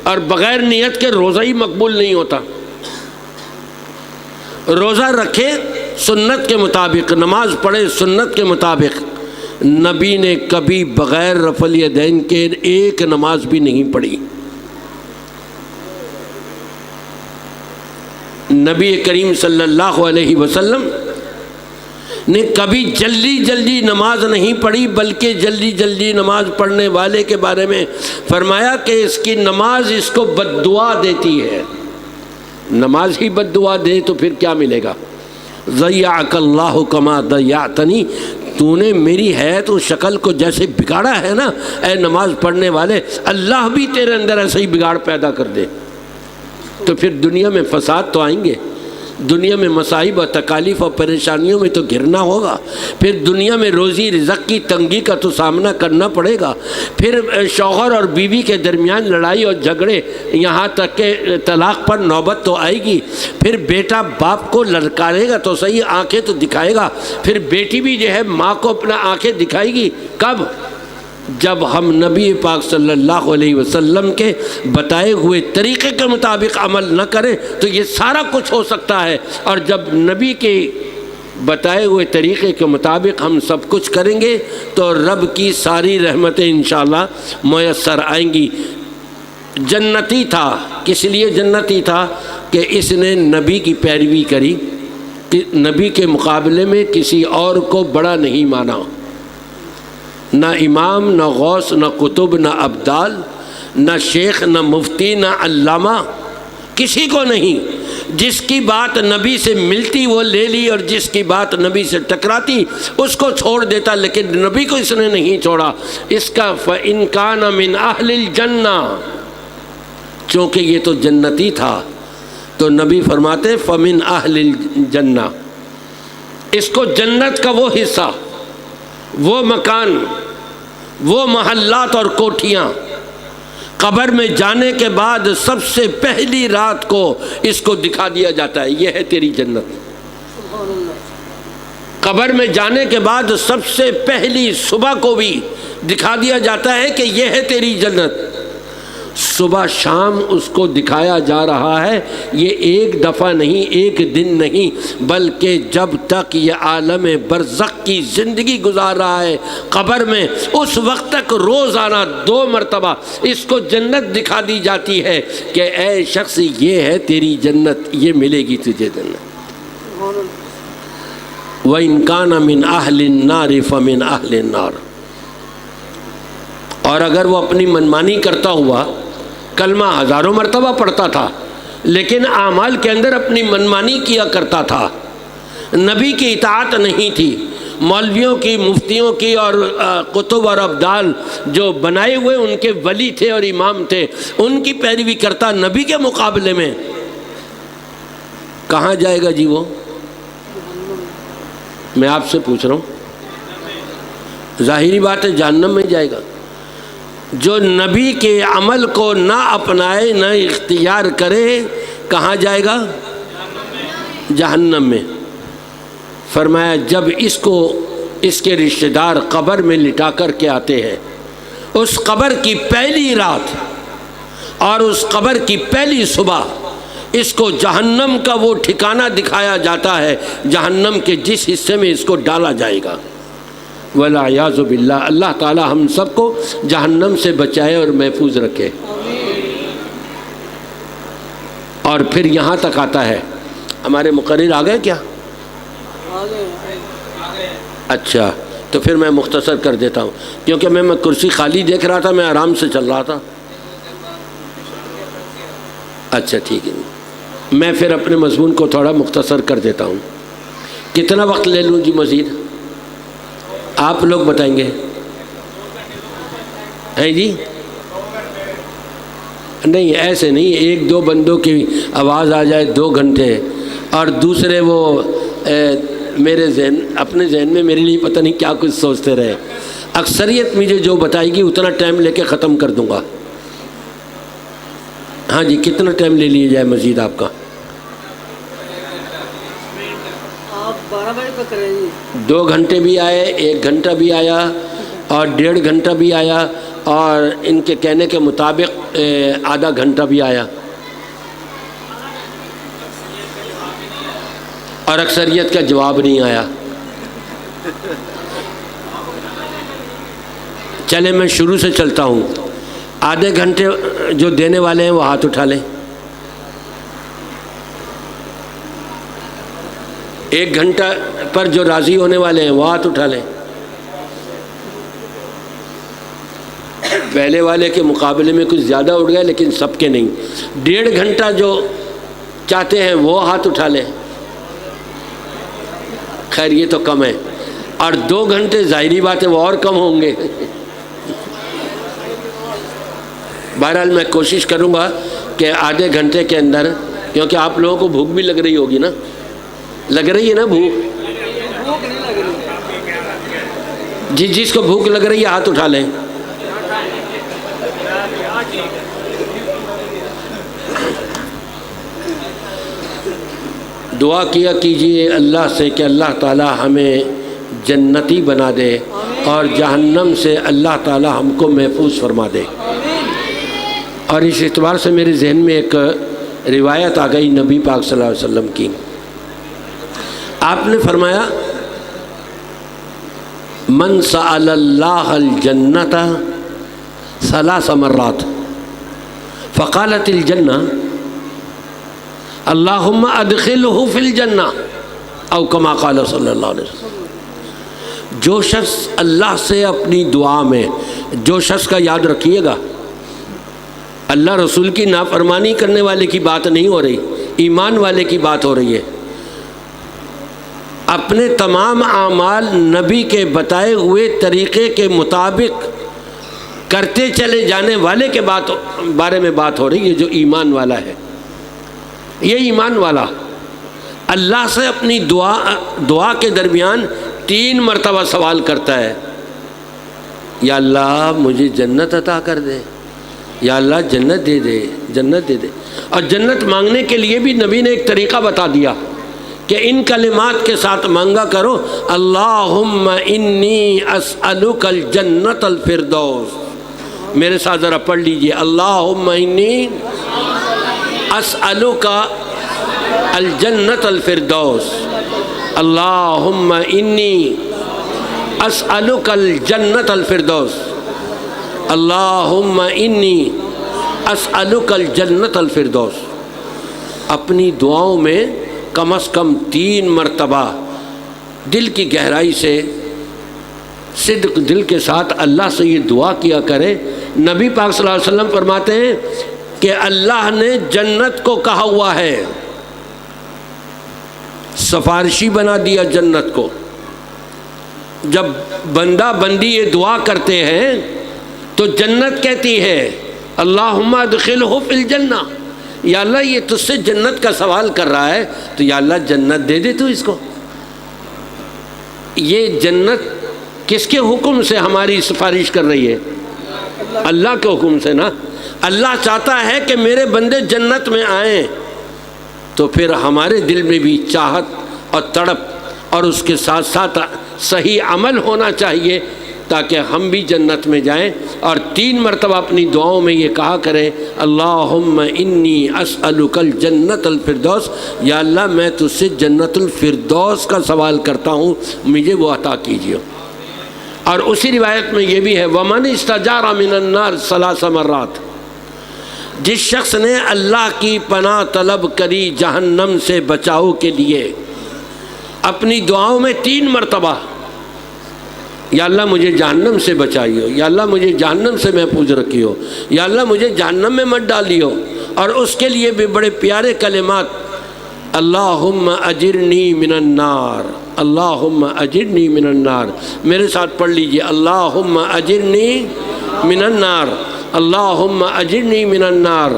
اور بغیر نیت کے روزہ ہی مقبول نہیں ہوتا۔ روزہ رکھے سنت کے مطابق، نماز پڑھے سنت کے مطابق، نبی نے کبھی بغیر رفع الیدین کے ایک نماز بھی نہیں پڑھی۔ نبی کریم صلی اللہ علیہ وسلم نے کبھی جلدی نماز نہیں پڑھی، بلکہ جلدی نماز پڑھنے والے کے بارے میں فرمایا کہ اس کی نماز اس کو بد دعا دیتی ہے۔ نماز ہی بد دعا دے تو پھر کیا ملے گا؟ ضیعک اللہ کما ضیعتنی، تو نے میری حیت و شکل کو جیسے بگاڑا ہے نا اے نماز پڑھنے والے، اللہ بھی تیرے اندر ایسا ہی بگاڑ پیدا کر دے، تو پھر دنیا میں فساد تو آئیں گے، دنیا میں مصائب اور تکالیف اور پریشانیوں میں تو گھرنا ہوگا، پھر دنیا میں روزی رزق کی تنگی کا تو سامنا کرنا پڑے گا، پھر شوہر اور بیوی کے درمیان لڑائی اور جھگڑے، یہاں تک کہ طلاق پر نوبت تو آئے گی، پھر بیٹا باپ کو للکارے گا تو صحیح، آنکھیں تو دکھائے گا، پھر بیٹی بھی جو ہے ماں کو اپنا آنکھیں دکھائے گی، کب؟ جب ہم نبی پاک صلی اللہ علیہ وسلم کے بتائے ہوئے طریقے کے مطابق عمل نہ کریں تو یہ سارا کچھ ہو سکتا ہے، اور جب نبی کے بتائے ہوئے طریقے کے مطابق ہم سب کچھ کریں گے تو رب کی ساری رحمتیں انشاءاللہ میسر آئیں گی۔ جنتی تھا، کس لیے جنتی تھا؟ کہ اس نے نبی کی پیروی کری، کہ نبی کے مقابلے میں کسی اور کو بڑا نہیں مانا، نہ امام، نہ غوث، نہ قطب، نہ ابدال، نہ شیخ، نہ مفتی، نہ علامہ، کسی کو نہیں۔ جس کی بات نبی سے ملتی وہ لے لی، اور جس کی بات نبی سے ٹکراتی اس کو چھوڑ دیتا، لیکن نبی کو اس نے نہیں چھوڑا۔ اس کا فَإِنْ كَانَ مِنْ أَهْلِ الْجَنَّةِ، چونکہ یہ تو جنتی تھا تو نبی فرماتے فَمِنْ أَهْلِ الْجَنَّةِ، اس کو جنت کا وہ حصہ، وہ مکان، وہ محلات اور کوٹھیاں قبر میں جانے کے بعد سب سے پہلی رات کو اس کو دکھا دیا جاتا ہے، یہ ہے تیری جنت۔ قبر میں جانے کے بعد سب سے پہلی صبح کو بھی دکھا دیا جاتا ہے کہ یہ ہے تیری جنت۔ صبح شام اس کو دکھایا جا رہا ہے، یہ ایک دفعہ نہیں، ایک دن نہیں، بلکہ جب تک یہ عالم برزخ کی زندگی گزار رہا ہے قبر میں، اس وقت تک روزانہ 2 مرتبہ اس کو جنت دکھا دی جاتی ہے کہ اے شخص یہ ہے تیری جنت، یہ ملے گی تجھے جنت۔ وَإِن كَانَ مِنْ أَهْلِ النَّارِ فَمِنْ أَهْلِ النَّارِ۔ اور اگر وہ اپنی منمانی کرتا ہوا کلمہ ہزاروں مرتبہ پڑھتا تھا لیکن اعمال کے اندر اپنی منمانی کیا کرتا تھا، نبی کی اطاعت نہیں تھی، مولویوں کی، مفتیوں کی اور قطب اور ابدال جو بنائے ہوئے ان کے ولی تھے اور امام تھے، ان کی پیروی کرتا نبی کے مقابلے میں، کہاں جائے گا جی وہ؟ میں آپ سے پوچھ رہا ہوں، ظاہری بات ہے جہنم میں جائے گا۔ جو نبی کے عمل کو نہ اپنائے، نہ اختیار کرے، کہاں جائے گا؟ جہنم میں۔ فرمایا جب اس کو اس کے رشتہ دار قبر میں لٹا کر کے آتے ہیں، اس قبر کی پہلی رات اور اس قبر کی پہلی صبح اس کو جہنم کا وہ ٹھکانہ دکھایا جاتا ہے، جہنم کے جس حصے میں اس کو ڈالا جائے گا۔ والعیاذ باللہ، اللہ تعالی ہم سب کو جہنم سے بچائے اور محفوظ رکھے۔ اور پھر یہاں تک آتا ہے، ہمارے مقرر آ گئے کیا؟ اچھا، تو پھر میں مختصر کر دیتا ہوں، کیونکہ میں کرسی خالی دیکھ رہا تھا، میں آرام سے چل رہا تھا۔ اچھا ٹھیک ہے، میں پھر اپنے مضمون کو تھوڑا مختصر کر دیتا ہوں۔ کتنا وقت لے لوں جی مزید؟ آپ لوگ بتائیں گے؟ ہیں جی؟ نہیں ایسے نہیں، 1-2 بندوں کی آواز آ جائے 2 گھنٹے اور دوسرے وہ میرے ذہن، اپنے ذہن میں میرے لیے پتہ نہیں کیا کچھ سوچتے رہے۔ اکثریت مجھے جو بتائے گی اتنا ٹائم لے کے ختم کر دوں گا۔ ہاں جی، کتنا ٹائم لے لیا جائے مزید آپ کا؟ 12 بجے تک کریں جی۔ 2 گھنٹے بھی آئے، 1 گھنٹہ بھی آیا اور 1.5 گھنٹہ بھی آیا اور ان کے کہنے کے مطابق آدھا گھنٹہ بھی آیا، اور اکثریت کا جواب نہیں آیا۔ چلے میں شروع سے چلتا ہوں۔ آدھے گھنٹے جو دینے والے ہیں وہ ہاتھ اٹھا لیں۔ 1 گھنٹہ پر جو راضی ہونے والے ہیں وہ ہاتھ اٹھا لیں۔ پہلے والے کے مقابلے میں کچھ زیادہ اٹھ گئے لیکن سب کے نہیں۔ 1.5 گھنٹہ جو چاہتے ہیں وہ ہاتھ اٹھا لیں۔ خیر یہ تو کم ہے، اور 2 گھنٹے ظاہری بات ہے وہ اور کم ہوں گے۔ بہرحال میں کوشش کروں گا کہ آدھے گھنٹے کے اندر، کیونکہ آپ لوگوں کو بھوک بھی لگ رہی ہوگی نا، لگ رہی ہے نا بھوک؟ جی جس کو بھوک لگ رہی ہے ہاتھ اٹھا لیں۔ دعا کیا کیجئے اللہ سے کہ اللہ تعالی ہمیں جنتی بنا دے اور جہنم سے اللہ تعالی ہم کو محفوظ فرما دے۔ اور اس اعتبار سے میرے ذہن میں ایک روایت آ گئی نبی پاک صلی اللہ علیہ وسلم کی۔ آپ نے فرمایا من سأل اللہ الجنت 3 مرات فقالت الجنہ اللہم ادخلہ فی الجنہ او کما قال صلی اللہ علیہ وسلم۔ جو شخص اللہ سے اپنی دعا میں، جو شخص کا یاد رکھیے گا، اللہ رسول کی نافرمانی کرنے والے کی بات نہیں ہو رہی، ایمان والے کی بات ہو رہی ہے، اپنے تمام اعمال نبی کے بتائے ہوئے طریقے کے مطابق کرتے چلے جانے والے کے بارے میں بات ہو رہی ہے، جو ایمان والا ہے۔ یہ ایمان والا اللہ سے اپنی دعا کے درمیان 3 مرتبہ سوال کرتا ہے یا اللہ مجھے جنت عطا کر دے، یا اللہ جنت دے دے، جنت دے دے۔ اور جنت مانگنے کے لیے بھی نبی نے ایک طریقہ بتا دیا کہ ان کلمات کے ساتھ مانگا کرو، اللہم انی اسألک الجنت الفردوس۔ میرے ساتھ ذرا پڑھ لیجئے، اللہم انی اسألک الجنت الفردوس، اللہم انی اسألک الجنت الفردوس، اللہم انی اسألک الجنت الفردوس۔ اپنی دعاؤں میں کم از کم 3 مرتبہ دل کی گہرائی سے، صدق دل کے ساتھ اللہ سے یہ دعا کیا کرے۔ نبی پاک صلی اللہ علیہ وسلم فرماتے ہیں کہ اللہ نے جنت کو کہا ہوا ہے، سفارشی بنا دیا جنت کو۔ جب بندہ بندی یہ دعا کرتے ہیں تو جنت کہتی ہے اللہم ادخلہ فی الجنہ، یا اللہ یہ تجھ سے جنت کا سوال کر رہا ہے تو یا اللہ جنت دے دے تو اس کو۔ یہ جنت کس کے حکم سے ہماری سفارش کر رہی ہے؟ اللہ کے حکم سے نا۔ اللہ چاہتا ہے کہ میرے بندے جنت میں آئیں، تو پھر ہمارے دل میں بھی چاہت اور تڑپ اور اس کے ساتھ ساتھ صحیح عمل ہونا چاہیے تاکہ ہم بھی جنت میں جائیں۔ اور 3 مرتبہ اپنی دعاؤں میں یہ کہا کریں، اللہم انی اسألک الجنت الفردوس، یا اللہ میں تجھ سے جنت الفردوس کا سوال کرتا ہوں، مجھے وہ عطا کیجیے۔ اور اسی روایت میں یہ بھی ہے ومن استجار من النار 3 مرات، جس شخص نے اللہ کی پناہ طلب کری جہنم سے بچاؤ کے لیے، اپنی دعاؤں میں 3 مرتبہ یا اللہ مجھے جہنم سے بچائیو، یا اللہ مجھے جہنم سے محفوظ رکھیو، یا اللہ مجھے جہنم میں مت ڈالیو۔ اور اس کے لیے بھی بڑے پیارے کلمات، اللہم اجرنی من النار، اللہم اجرنی من النار۔ میرے ساتھ پڑھ لیجئے، اللہم اجرنی من النار، اللہم اجرنی من النار،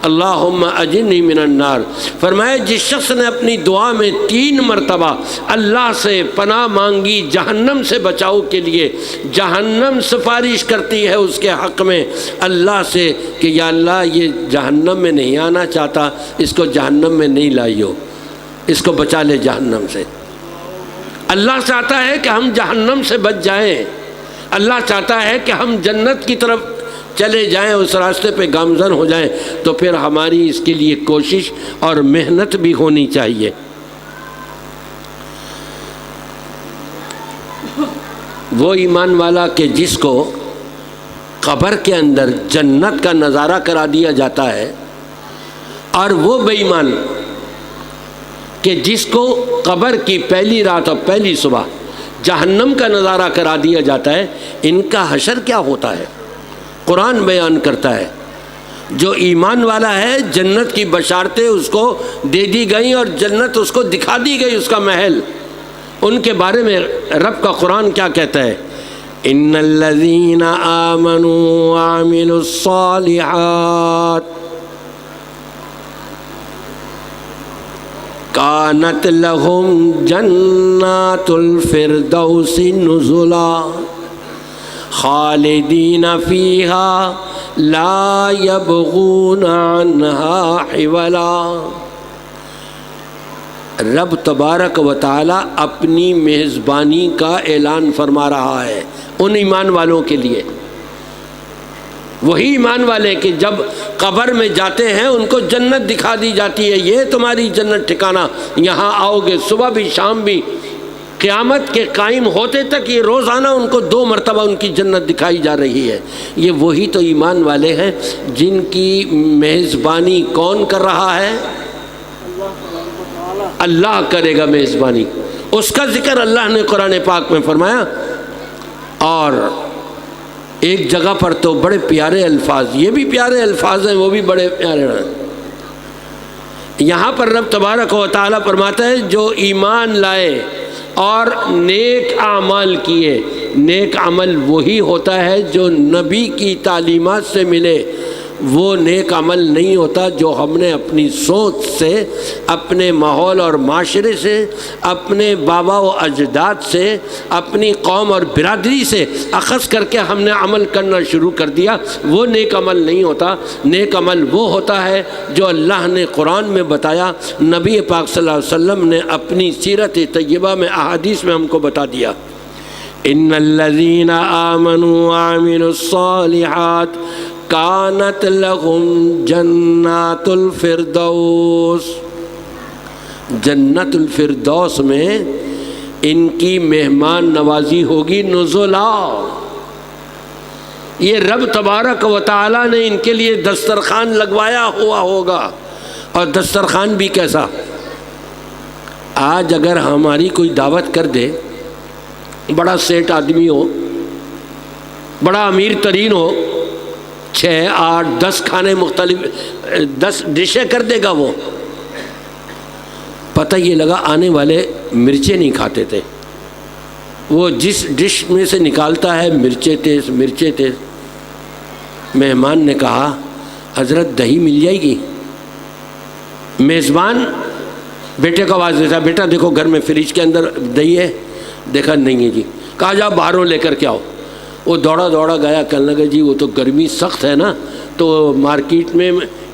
اللہم اجرنی من النار۔ فرمایا جس شخص نے اپنی دعا میں 3 مرتبہ اللہ سے پناہ مانگی جہنم سے بچاؤ کے لیے، جہنم سفارش کرتی ہے اس کے حق میں اللہ سے کہ یا اللہ یہ جہنم میں نہیں آنا چاہتا، اس کو جہنم میں نہیں لائیو، اس کو بچا لے جہنم سے۔ اللہ چاہتا ہے کہ ہم جہنم سے بچ جائیں، اللہ چاہتا ہے کہ ہم جنت کی طرف چلے جائیں، اس راستے پہ گامزن ہو جائیں، تو پھر ہماری اس کے لیے کوشش اور محنت بھی ہونی چاہیے۔ وہ ایمان والا کہ جس کو قبر کے اندر جنت کا نظارہ کرا دیا جاتا ہے، اور وہ بے ایمان کہ جس کو قبر کی پہلی رات اور پہلی صبح جہنم کا نظارہ کرا دیا جاتا ہے، ان کا حشر کیا ہوتا ہے قرآن بیان کرتا ہے۔ جو ایمان والا ہے جنت کی بشارتیں اس کو دے دی گئیں اور جنت اس کو دکھا دی گئی، اس کا محل۔ ان کے بارے میں رب کا قرآن کیا کہتا ہے؟ ان الذین آمنوا وعملوا الصالحات کانت لہم جنات الفردوس نزلا خالدین فیہا لا یبغون عنہا حولا۔ رب تبارک و تعالی اپنی میزبانی کا اعلان فرما رہا ہے ان ایمان والوں کے لیے۔ وہی ایمان والے کہ جب قبر میں جاتے ہیں ان کو جنت دکھا دی جاتی ہے، یہ تمہاری جنت ٹھکانہ، یہاں آؤ گے، صبح بھی شام بھی، قیامت کے قائم ہوتے تک یہ روزانہ ان کو 2 مرتبہ ان کی جنت دکھائی جا رہی ہے۔ یہ وہی تو ایمان والے ہیں جن کی میزبانی کون کر رہا ہے؟ اللہ کرے گا میزبانی، اس کا ذکر اللہ نے قرآن پاک میں فرمایا۔ اور ایک جگہ پر تو بڑے پیارے الفاظ، یہ بھی پیارے الفاظ ہیں، وہ بھی بڑے پیارے ہیں۔ یہاں پر رب تبارک و تعالیٰ فرماتا ہے جو ایمان لائے اور نیک اعمال کیے۔ نیک عمل وہی ہوتا ہے جو نبی کی تعلیمات سے ملے، وہ نیک عمل نہیں ہوتا جو ہم نے اپنی سوچ سے، اپنے ماحول اور معاشرے سے، اپنے بابا و اجداد سے، اپنی قوم اور برادری سے اخذ کر کے ہم نے عمل کرنا شروع کر دیا، وہ نیک عمل نہیں ہوتا۔ نیک عمل وہ ہوتا ہے جو اللہ نے قرآن میں بتایا، نبی پاک صلی اللہ علیہ وسلم نے اپنی سیرت طیبہ میں احادیث میں ہم کو بتا دیا۔ ان الذین آمنوا وعملوا الصالحات کانت لهم جنات الفردوس، جنت الفردوس میں ان کی مہمان نوازی ہوگی، نزلا۔ یہ رب تبارک و تعالیٰ نے ان کے لیے دسترخوان لگوایا ہوا ہوگا، اور دسترخوان بھی کیسا؟ آج اگر ہماری کوئی دعوت کر دے، بڑا سیٹ آدمی ہو، بڑا امیر ترین ہو، 6 8 10 کھانے مختلف 10 ڈشیں کر دے گا، وہ پتہ یہ لگا آنے والے مرچیں نہیں کھاتے تھے، وہ جس ڈش میں سے نکالتا ہے مرچیں تیز مرچیں تیز۔ مہمان نے کہا حضرت دہی مل جائے گی؟ میزبان بیٹے کو آواز دیتا، بیٹا دیکھو گھر میں فریج کے اندر دہی ہے، دیکھا نہیں ہے جی، کہا جا باہروں لے کر کے آؤ۔ وہ دوڑا دوڑا گیا، کہنے لگا جی وہ تو گرمی سخت ہے نا، تو مارکیٹ میں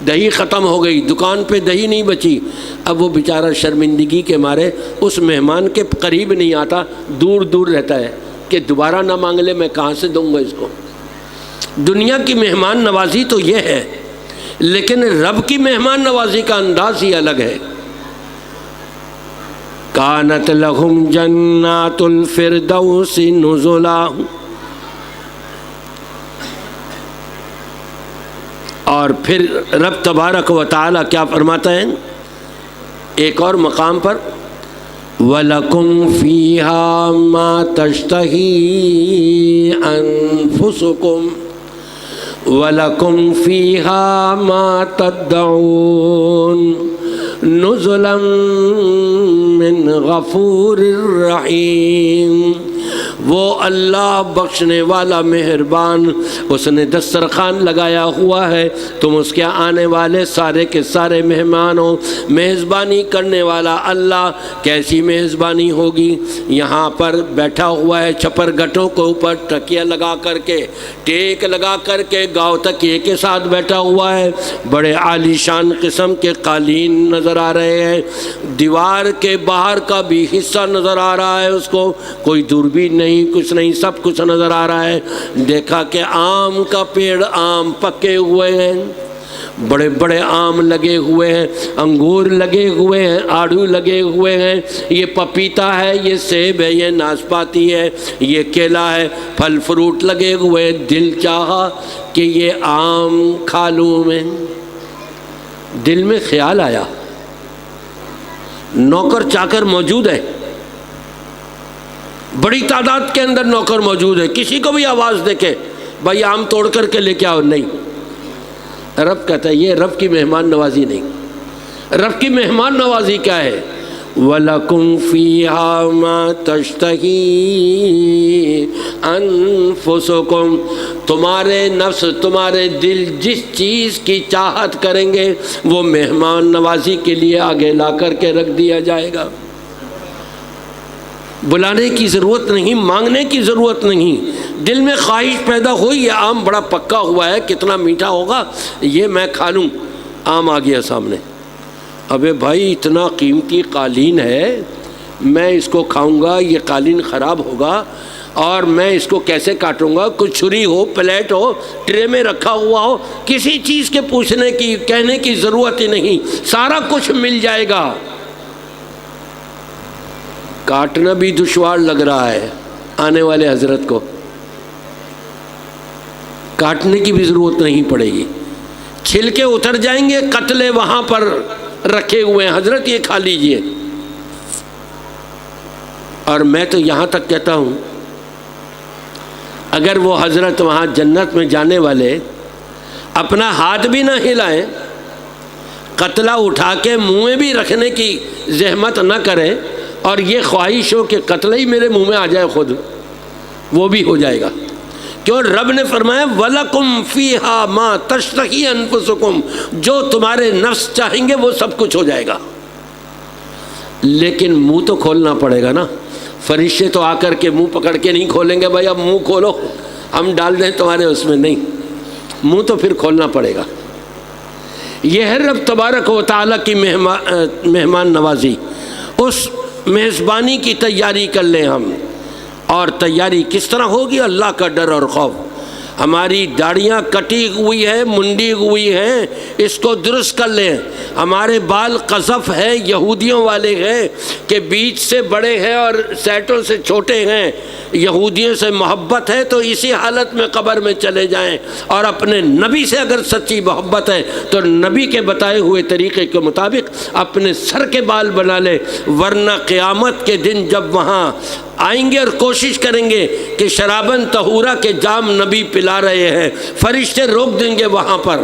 دہی ختم ہو گئی، دکان پہ دہی نہیں بچی۔ اب وہ بیچارہ شرمندگی کے مارے اس مہمان کے قریب نہیں آتا، دور دور رہتا ہے کہ دوبارہ نہ مانگ لے، میں کہاں سے دوں گا اس کو۔ دنیا کی مہمان نوازی تو یہ ہے، لیکن رب کی مہمان نوازی کا انداز ہی الگ ہے۔ کانت لہم جنات الفردوس نزلا، اور پھر رب تبارک و تعالیٰ کیا فرماتا ہے ایک اور مقام پر، وَلَكُمْ فِيهَا مَا تَشْتَهِي أَنفُسُكُمْ وَلَكُمْ فِيهَا مَا تَدَّعُونَ نُزُلًا مِّنْ غَفُورٍ رَّحِيمٍ۔ وہ اللہ بخشنے والا مہربان، اس نے دسترخوان لگایا ہوا ہے، تم اس کے آنے والے سارے کے سارے مہمان ہو۔ میزبانی کرنے والا اللہ، کیسی میزبانی ہوگی؟ یہاں پر بیٹھا ہوا ہے چھپر گٹوں کے اوپر تکیہ لگا کر کے، ٹیک لگا کر کے، گاؤ تکیے کے ساتھ بیٹھا ہوا ہے، بڑے عالی شان قسم کے قالین نظر آ رہے ہیں، دیوار کے باہر کا بھی حصہ نظر آ رہا ہے، اس کو کوئی دوربین نہیں، کچھ نہیں، سب کچھ نظر آ رہا ہے۔ دیکھا کہ آم کا پیڑ، آم پکے ہوئے ہیں، بڑے بڑے آم لگے ہوئے ہیں، انگور لگے ہوئے ہیں، آڑو لگے ہوئے ہیں، یہ پپیتا ہے، یہ سیب ہے، یہ ناشپاتی ہے، یہ کیلا ہے، پھل فروٹ لگے ہوئے۔ دل چاہا کہ یہ آم کھا لوں میں، دل میں خیال آیا، نوکر چاکر موجود ہے، بڑی تعداد کے اندر نوکر موجود ہے، کسی کو بھی آواز دے کے بھائی آم توڑ کر کے لے کے آؤ، نہیں۔ رب کہتا ہے یہ رب کی مہمان نوازی نہیں۔ رب کی مہمان نوازی کیا ہے؟ وَلَكُمْ فِيهَا مَا تَشْتَهِي أَنفُسُكُمْ، تمہارے نفس، تمہارے دل جس چیز کی چاہت کریں گے وہ مہمان نوازی کے لیے آگے لا کر کے رکھ دیا جائے گا۔ بلانے کی ضرورت نہیں، مانگنے کی ضرورت نہیں، دل میں خواہش پیدا ہوئی یہ آم بڑا پکا ہوا ہے، کتنا میٹھا ہوگا، یہ میں کھا لوں۔ آم آ گیا سامنے، ابے بھائی اتنا قیمتی قالین ہے، میں اس کو کھاؤں گا یہ قالین خراب ہوگا، اور میں اس کو کیسے کاٹوں گا؟ کوئی چھری ہو، پلیٹ ہو، ٹرے میں رکھا ہوا ہو، کسی چیز کے پوچھنے کی کہنے کی ضرورت ہی نہیں، سارا کچھ مل جائے گا۔ کاٹنا بھی دشوار لگ رہا ہے آنے والے حضرت کو، کاٹنے کی بھی ضرورت نہیں پڑے گی، چھلکے اتر جائیں گے، قتلے وہاں پر رکھے ہوئے ہیں، حضرت یہ کھا لیجئے۔ اور میں تو یہاں تک کہتا ہوں اگر وہ حضرت وہاں جنت میں جانے والے اپنا ہاتھ بھی نہ ہلائیں، قتلہ اٹھا کے منہ میں بھی رکھنے کی زحمت نہ کریں، اور یہ خواہش ہو کہ قتلہ ہی میرے منہ میں آ جائے خود، وہ بھی ہو جائے گا، کیوں؟ رب نے فرمایا وَلَكُمْ فِيهَا مَا تَشْتَهِي أَنفُسُكُمْ، جو تمہارے نفس چاہیں گے وہ سب کچھ ہو جائے گا، لیکن منہ تو کھولنا پڑے گا نا۔ فرشتے تو آ کر کے منہ پکڑ کے نہیں کھولیں گے، بھائی اب منہ کھولو ہم ڈال دیں تمہارے اس میں، نہیں، منہ تو پھر کھولنا پڑے گا۔ یہ ہے رب تبارک و تعالیٰ کی مہمان نوازی۔ اس میزبانی کی تیاری کر لیں ہم، اور تیاری کس طرح ہوگی؟ اللہ کا ڈر اور خوف۔ ہماری داڑیاں کٹی ہوئی ہے، منڈی ہوئی ہیں، اس کو درست کر لیں۔ ہمارے بال قذف ہے، یہودیوں والے ہیں کہ بیچ سے بڑے ہیں اور سیٹوں سے چھوٹے ہیں، یہودیوں سے محبت ہے تو اسی حالت میں قبر میں چلے جائیں، اور اپنے نبی سے اگر سچی محبت ہے تو نبی کے بتائے ہوئے طریقے کے مطابق اپنے سر کے بال بنا لیں، ورنہ قیامت کے دن جب وہاں آئیں گے اور کوشش کریں گے کہ شرابن طہورا کے جام نبی پلا رہے ہیں، فرشتے روک دیں گے وہاں پر،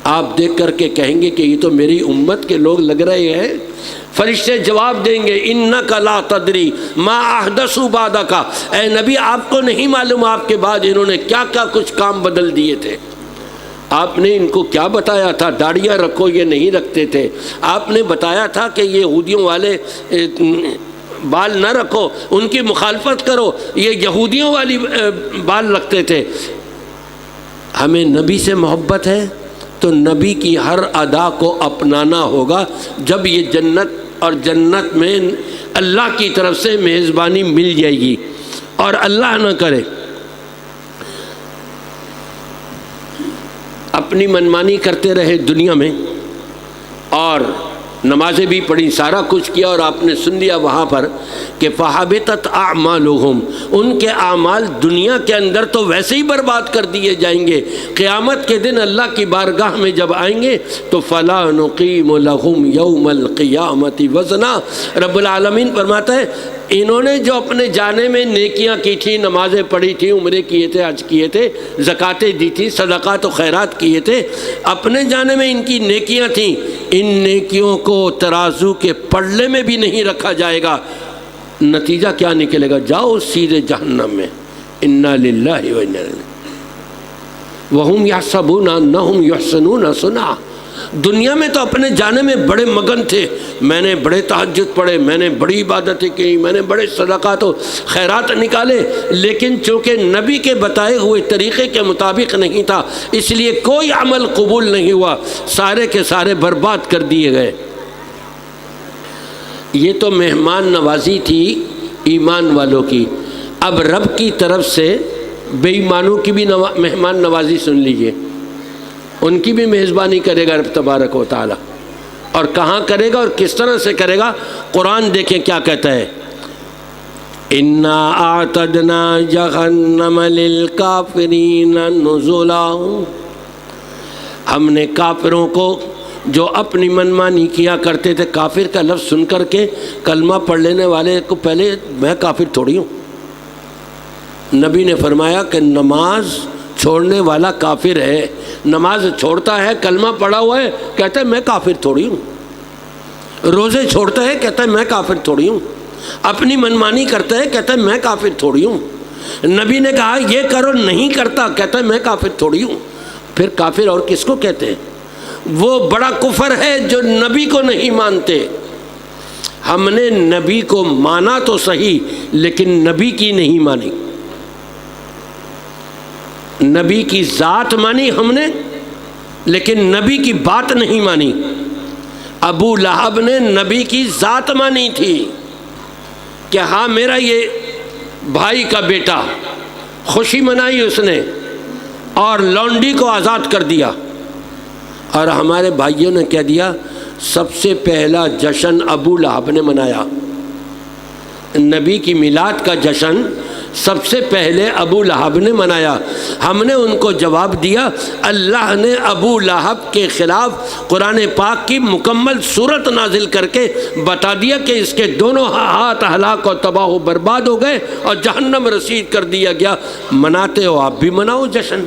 آپ دیکھ کر کے کہیں گے کہ یہ تو میری امت کے لوگ لگ رہے ہیں۔ فرشتے جواب دیں گے انک لا تدری ما احدثوا بعدک، اے نبی آپ کو نہیں معلوم آپ کے بعد انہوں نے کیا کیا کچھ کام بدل دیے تھے۔ آپ نے ان کو کیا بتایا تھا؟ داڑیاں رکھو، یہ نہیں رکھتے تھے۔ آپ نے بتایا تھا کہ یہ یہودیوں والے بال نہ رکھو، ان کی مخالفت کرو، یہ یہودیوں والی بال رکھتے تھے۔ ہمیں نبی سے محبت ہے تو نبی کی ہر ادا کو اپنانا ہوگا۔ جب یہ جنت اور جنت میں اللہ کی طرف سے میزبانی مل جائے گی، اور اللہ نہ کرے اپنی منمانی کرتے رہے دنیا میں، اور نمازیں بھی پڑھی، سارا کچھ کیا، اور آپ نے سن لیا وہاں پر کہ فَحَبِطَتْ أَعْمَالُهُمْ، ان کے اعمال دنیا کے اندر تو ویسے ہی برباد کر دیے جائیں گے، قیامت کے دن اللہ کی بارگاہ میں جب آئیں گے تو فَلَا نُقِيمُ لَهُمْ يَوْمَ الْقِيَامَةِ وَزْنًا۔ رب العالمین فرماتا ہے انہوں نے جو اپنے جانے میں نیکیاں کی تھی، نمازیں پڑھی تھی، عمرے کیے تھے، حج کیے تھے، زکاتیں دی تھی، صدقات و خیرات کیے تھے، اپنے جانے میں ان کی نیکیاں تھیں، ان نیکیوں کو ترازو کے پلڑے میں بھی نہیں رکھا جائے گا۔ نتیجہ کیا نکلے گا؟ جاؤ سیدھے جہنم میں۔ انا للہ و انا الیہ وہم یحسبون انہم یحسنون صنعا۔ دنیا میں تو اپنے جانے میں بڑے مگن تھے، میں نے بڑے تہجد پڑھے، میں نے بڑی عبادتیں کی، میں نے بڑے صدقات و خیرات نکالے، لیکن چونکہ نبی کے بتائے ہوئے طریقے کے مطابق نہیں تھا، اس لیے کوئی عمل قبول نہیں ہوا، سارے کے سارے برباد کر دیے گئے۔ یہ تو مہمان نوازی تھی ایمان والوں کی۔ اب رب کی طرف سے بے ایمانوں کی بھی مہمان نوازی سن لیجئے، ان کی بھی میزبانی کرے گا رب تبارک و تعالی، اور کہاں کرے گا اور کس طرح سے کرے گا؟ قرآن دیکھیں کیا کہتا ہے، اِنَّا أَعْتَدْنَا جَهَنَّمَ لِلْكَافِرِينَ نُزُلًا۔ ہم نے کافروں کو جو اپنی منمانی کیا کرتے تھے، کافر کا لفظ سن کر کے کلمہ پڑھ لینے والے کو پہلے میں کافر تھوڑی ہوں، نبی نے فرمایا کہ نماز چھوڑنے والا کافر ہے، نماز چھوڑتا ہے، کلمہ پڑھا ہوا ہے، کہتا ہے میں کافر تھوڑی ہوں، روزے چھوڑتا ہے، کہتا ہے میں کافر تھوڑی ہوں، اپنی منمانی کرتا ہے، کہتا ہے میں کافر تھوڑی ہوں، نبی نے کہا یہ کرو نہیں کرتا، کہتا ہے میں کافر تھوڑی ہوں۔ پھر کافر اور کس کو کہتے ہیں؟ وہ بڑا کفر ہے جو نبی کو نہیں مانتے۔ ہم نے نبی کو مانا تو صحیح، لیکن نبی کی نہیں مانی، نبی کی ذات مانی ہم نے، لیکن نبی کی بات نہیں مانی۔ ابو لہب نے نبی کی ذات مانی تھی کہ ہاں میرا یہ بھائی کا بیٹا، خوشی منائی اس نے اور لونڈی کو آزاد کر دیا، اور ہمارے بھائیوں نے کہہ دیا سب سے پہلا جشن ابو لہب نے منایا، نبی کی میلاد کا جشن سب سے پہلے ابو لہب نے منایا۔ ہم نے ان کو جواب دیا، اللہ نے ابو لہب کے خلاف قرآن پاک کی مکمل صورت نازل کر کے بتا دیا کہ اس کے دونوں ہاتھ ہلاک اور تباہ و برباد ہو گئے اور جہنم رسید کر دیا گیا۔ مناتے ہو آپ بھی مناؤ جشن،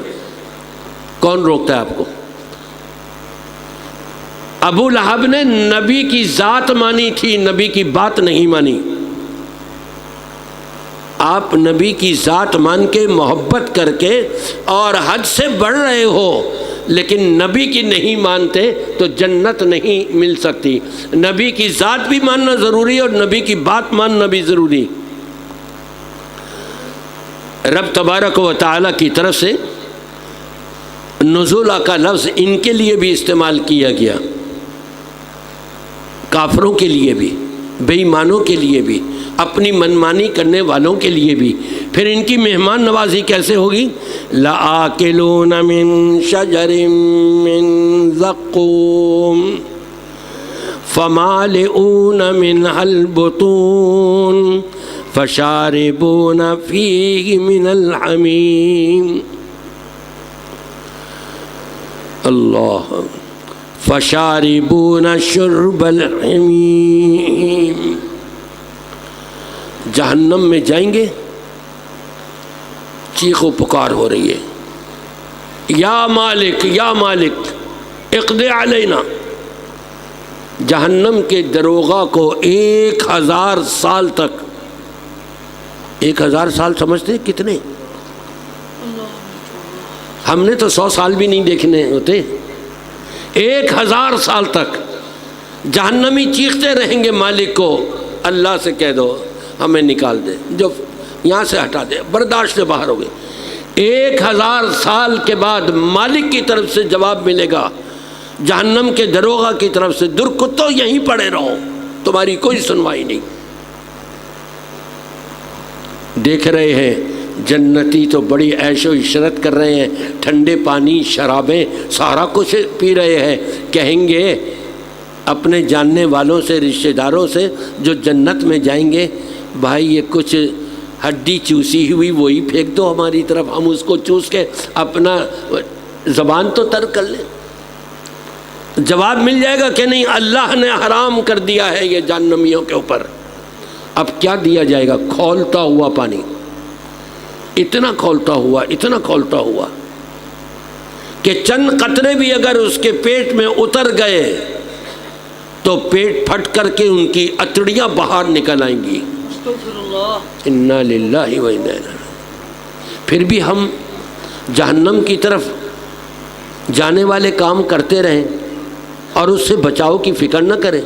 کون روکتا ہے آپ کو؟ ابو لہب نے نبی کی ذات مانی تھی، نبی کی بات نہیں مانی۔ آپ نبی کی ذات مان کے محبت کر کے اور حد سے بڑھ رہے ہو لیکن نبی کی نہیں مانتے تو جنت نہیں مل سکتی۔ نبی کی ذات بھی ماننا ضروری اور نبی کی بات ماننا بھی ضروری۔ رب تبارک و تعالیٰ کی طرف سے نزول کا لفظ ان کے لیے بھی استعمال کیا گیا، کافروں کے لیے بھی، بے ایمانوں کے لیے بھی، اپنی منمانی کرنے والوں کے لیے بھی۔ پھر ان کی مہمان نوازی کیسے ہوگی؟ لَآكِلُونَ مِن شَجَرٍ مِّن زَقُّومٍ فَمَالِئُونَ مِنْهَا الْبُطُونَ فَشَارِبُونَ فِيهِ مِنَ الْحَمِيمِ اللہ فَشَارِبُونَ شُرْبَ الْحَمِيمِ۔ جہنم میں جائیں گے، چیخ و پکار ہو رہی ہے، یا مالک یا مالک اقضِ علینا۔ جہنم کے دروغہ کو 1000 سال تک، 1000 سال سمجھتے کتنے؟ ہم نے تو 100 سال بھی نہیں دیکھنے ہوتے۔ 1000 سال تک جہنمی چیختے رہیں گے مالک کو، اللہ سے کہہ دو ہمیں نکال دے، جو یہاں سے ہٹا دے، برداشت سے باہر ہو گئے۔ 1000 سال کے بعد مالک کی طرف سے جواب ملے گا، جہنم کے دروغہ کی طرف سے، در کتو یہیں پڑے رہو، تمہاری کوئی سنوائی نہیں۔ دیکھ رہے ہیں جنتی تو بڑی عیش و عشرت کر رہے ہیں، ٹھنڈے پانی، شرابیں، سارا کچھ پی رہے ہیں۔ کہیں گے اپنے جاننے والوں سے، رشتہ داروں سے جو جنت میں جائیں گے، بھائی یہ کچھ ہڈی چوسی ہوئی وہی پھینک دو ہماری طرف، ہم اس کو چوس کے اپنا زبان تو ترک کر لیں۔ جواب مل جائے گا کہ نہیں، اللہ نے حرام کر دیا ہے یہ جہنمیوں کے اوپر۔ اب کیا دیا جائے گا؟ کھولتا ہوا پانی، اتنا کھولتا ہوا، اتنا کھولتا ہوا کہ چند قطرے بھی اگر اس کے پیٹ میں اتر گئے تو پیٹ پھٹ کر کے ان کی اتڑیاں باہر نکل آئیں گی۔ انا للہ و انا الیہ۔ پھر بھی ہم جہنم کی طرف جانے والے کام کرتے رہیں اور اس سے بچاؤ کی فکر نہ کریں۔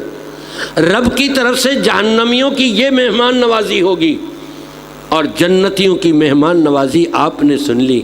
رب کی طرف سے جہنمیوں کی یہ مہمان نوازی ہوگی اور جنتیوں کی مہمان نوازی آپ نے سن لی۔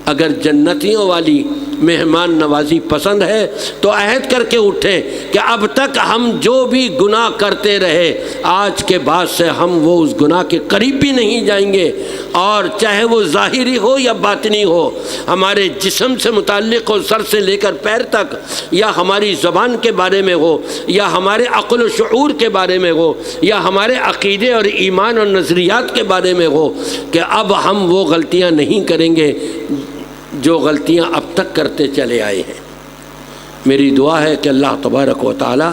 اگر جنتیوں والی مہمان نوازی پسند ہے تو عہد کر کے اٹھیں کہ اب تک ہم جو بھی گناہ کرتے رہے، آج کے بعد سے ہم وہ اس گناہ کے قریب بھی نہیں جائیں گے، اور چاہے وہ ظاہری ہو یا باطنی ہو، ہمارے جسم سے متعلق ہو، سر سے لے کر پیر تک، یا ہماری زبان کے بارے میں ہو، یا ہمارے عقل و شعور کے بارے میں ہو، یا ہمارے عقیدے اور ایمان اور نظریات کے بارے میں ہو، کہ اب ہم وہ غلطیاں نہیں کریں گے جو غلطیاں اب تک کرتے چلے آئے ہیں۔ میری دعا ہے کہ اللہ تبارک و تعالی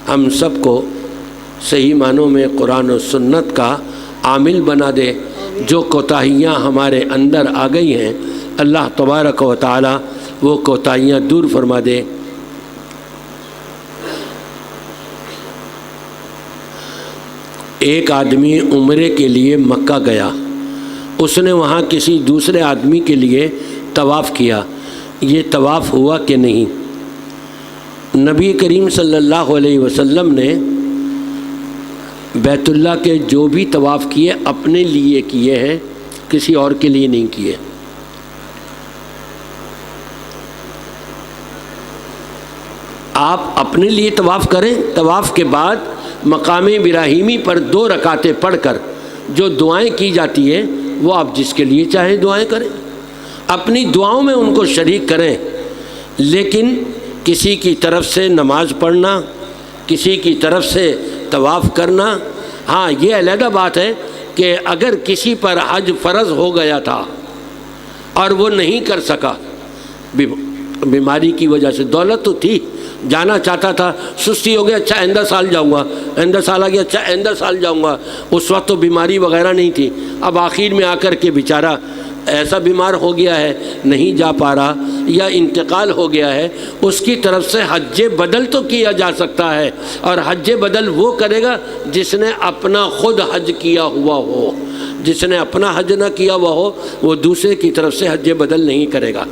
ہم سب کو صحیح معنوں میں قرآن و سنت کا عامل بنا دے۔ جو کوتاہیاں ہمارے اندر آ گئی ہیں، اللہ تبارک و تعالی وہ کوتاہیاں دور فرما دے۔ ایک آدمی عمرے کے لیے مکہ گیا، اس نے وہاں کسی دوسرے آدمی کے لیے طواف کیا۔ یہ طواف ہوا کہ نہیں؟ نبی کریم صلی اللہ علیہ وسلم نے بیت اللہ کے جو بھی طواف کیے اپنے لیے کیے ہیں، کسی اور کے لیے نہیں کیے۔ آپ اپنے لیے طواف کریں، طواف کے بعد مقام ابراہیمی پر 2 رکعتیں پڑھ کر جو دعائیں کی جاتی ہیں وہ آپ جس کے لیے چاہیں دعائیں کریں، اپنی دعاؤں میں ان کو شریک کریں۔ لیکن کسی کی طرف سے نماز پڑھنا، کسی کی طرف سے طواف کرنا، ہاں یہ علیحدہ بات ہے کہ اگر کسی پر حج فرض ہو گیا تھا اور وہ نہیں کر سکا بیماری کی وجہ سے، دولت تو تھی، جانا چاہتا تھا، سستی ہو گیا، اچھا آئندہ سال جاؤں گا، آئندہ سال آ گیا، اچھا آئندہ سال جاؤں گا، اس وقت تو بیماری وغیرہ نہیں تھی، اب آخر میں آ کر کے بیچارہ ایسا بیمار ہو گیا ہے نہیں جا پا رہا یا انتقال ہو گیا ہے، اس کی طرف سے حج بدل تو کیا جا سکتا ہے، اور حج بدل وہ کرے گا جس نے اپنا خود حج کیا ہوا ہو۔ جس نے اپنا حج نہ کیا ہوا ہو وہ دوسرے کی طرف سے حج بدل نہیں کرے گا۔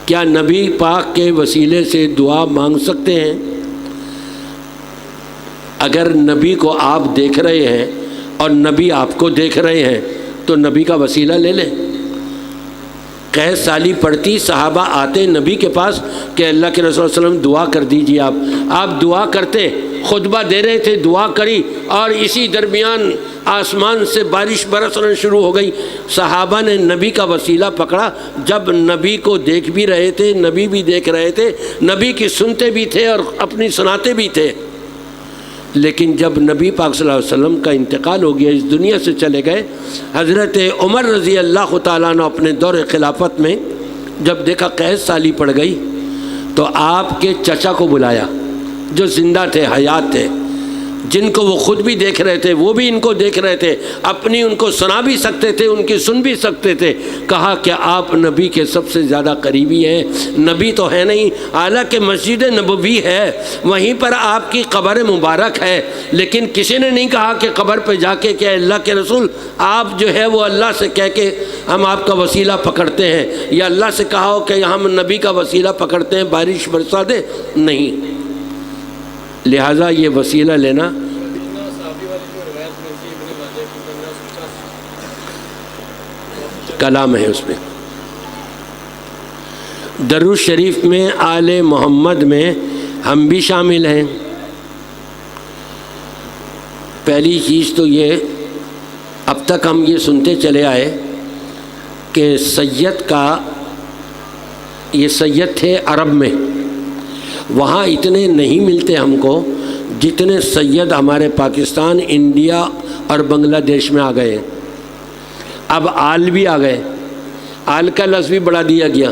کیا نبی پاک کے وسیلے سے دعا مانگ سکتے ہیں؟ اگر نبی کو آپ دیکھ رہے ہیں اور نبی آپ کو دیکھ رہے ہیں تو نبی کا وسیلہ لے لیں۔ قحط سالی پڑتی، صحابہ آتے نبی کے پاس کہ اللہ کے رسول صلی اللہ علیہ وسلم دعا کر دیجیے۔ آپ دعا کرتے، خطبہ دے رہے تھے، دعا کری، اور اسی درمیان آسمان سے بارش برسنا شروع ہو گئی۔ صحابہ نے نبی کا وسیلہ پکڑا، جب نبی کو دیکھ بھی رہے تھے، نبی بھی دیکھ رہے تھے، نبی کی سنتے بھی تھے اور اپنی سناتے بھی تھے۔ لیکن جب نبی پاک صلی اللہ علیہ وسلم کا انتقال ہو گیا، اس دنیا سے چلے گئے، حضرت عمر رضی اللہ تعالیٰ عنہ اپنے دور خلافت میں جب دیکھا قحط سالی پڑ گئی تو آپ کے چچا کو بلایا جو زندہ تھے، حیات تھے، جن کو وہ خود بھی دیکھ رہے تھے، وہ بھی ان کو دیکھ رہے تھے، اپنی ان کو سنا بھی سکتے تھے، ان کی سن بھی سکتے تھے۔ کہا کہ آپ نبی کے سب سے زیادہ قریبی ہیں، نبی تو ہے نہیں، حالانکہ مسجد نبوی ہے، وہیں پر آپ کی قبر مبارک ہے، لیکن کسی نے نہیں کہا کہ قبر پہ جا کے کہ اللہ کے رسول آپ جو ہے وہ اللہ سے کہہ کے ہم آپ کا وسیلہ پکڑتے ہیں، یا اللہ سے کہا ہو کہ ہم نبی کا وسیلہ پکڑتے ہیں، بارش برسا دے۔ نہیں، لہٰذا یہ وسیلہ لینا کلام ہے۔ اس میں درود شریف میں آل محمد میں ہم بھی شامل ہیں۔ پہلی چیز تو یہ، اب تک ہم یہ سنتے چلے آئے کہ سید کا، یہ سید تھے عرب میں، وہاں اتنے نہیں ملتے ہم کو جتنے سید ہمارے پاکستان، انڈیا اور بنگلہ دیش میں آ گئے۔ اب آل بھی آ گئے، آل کا لفظ بھی بڑھا دیا گیا۔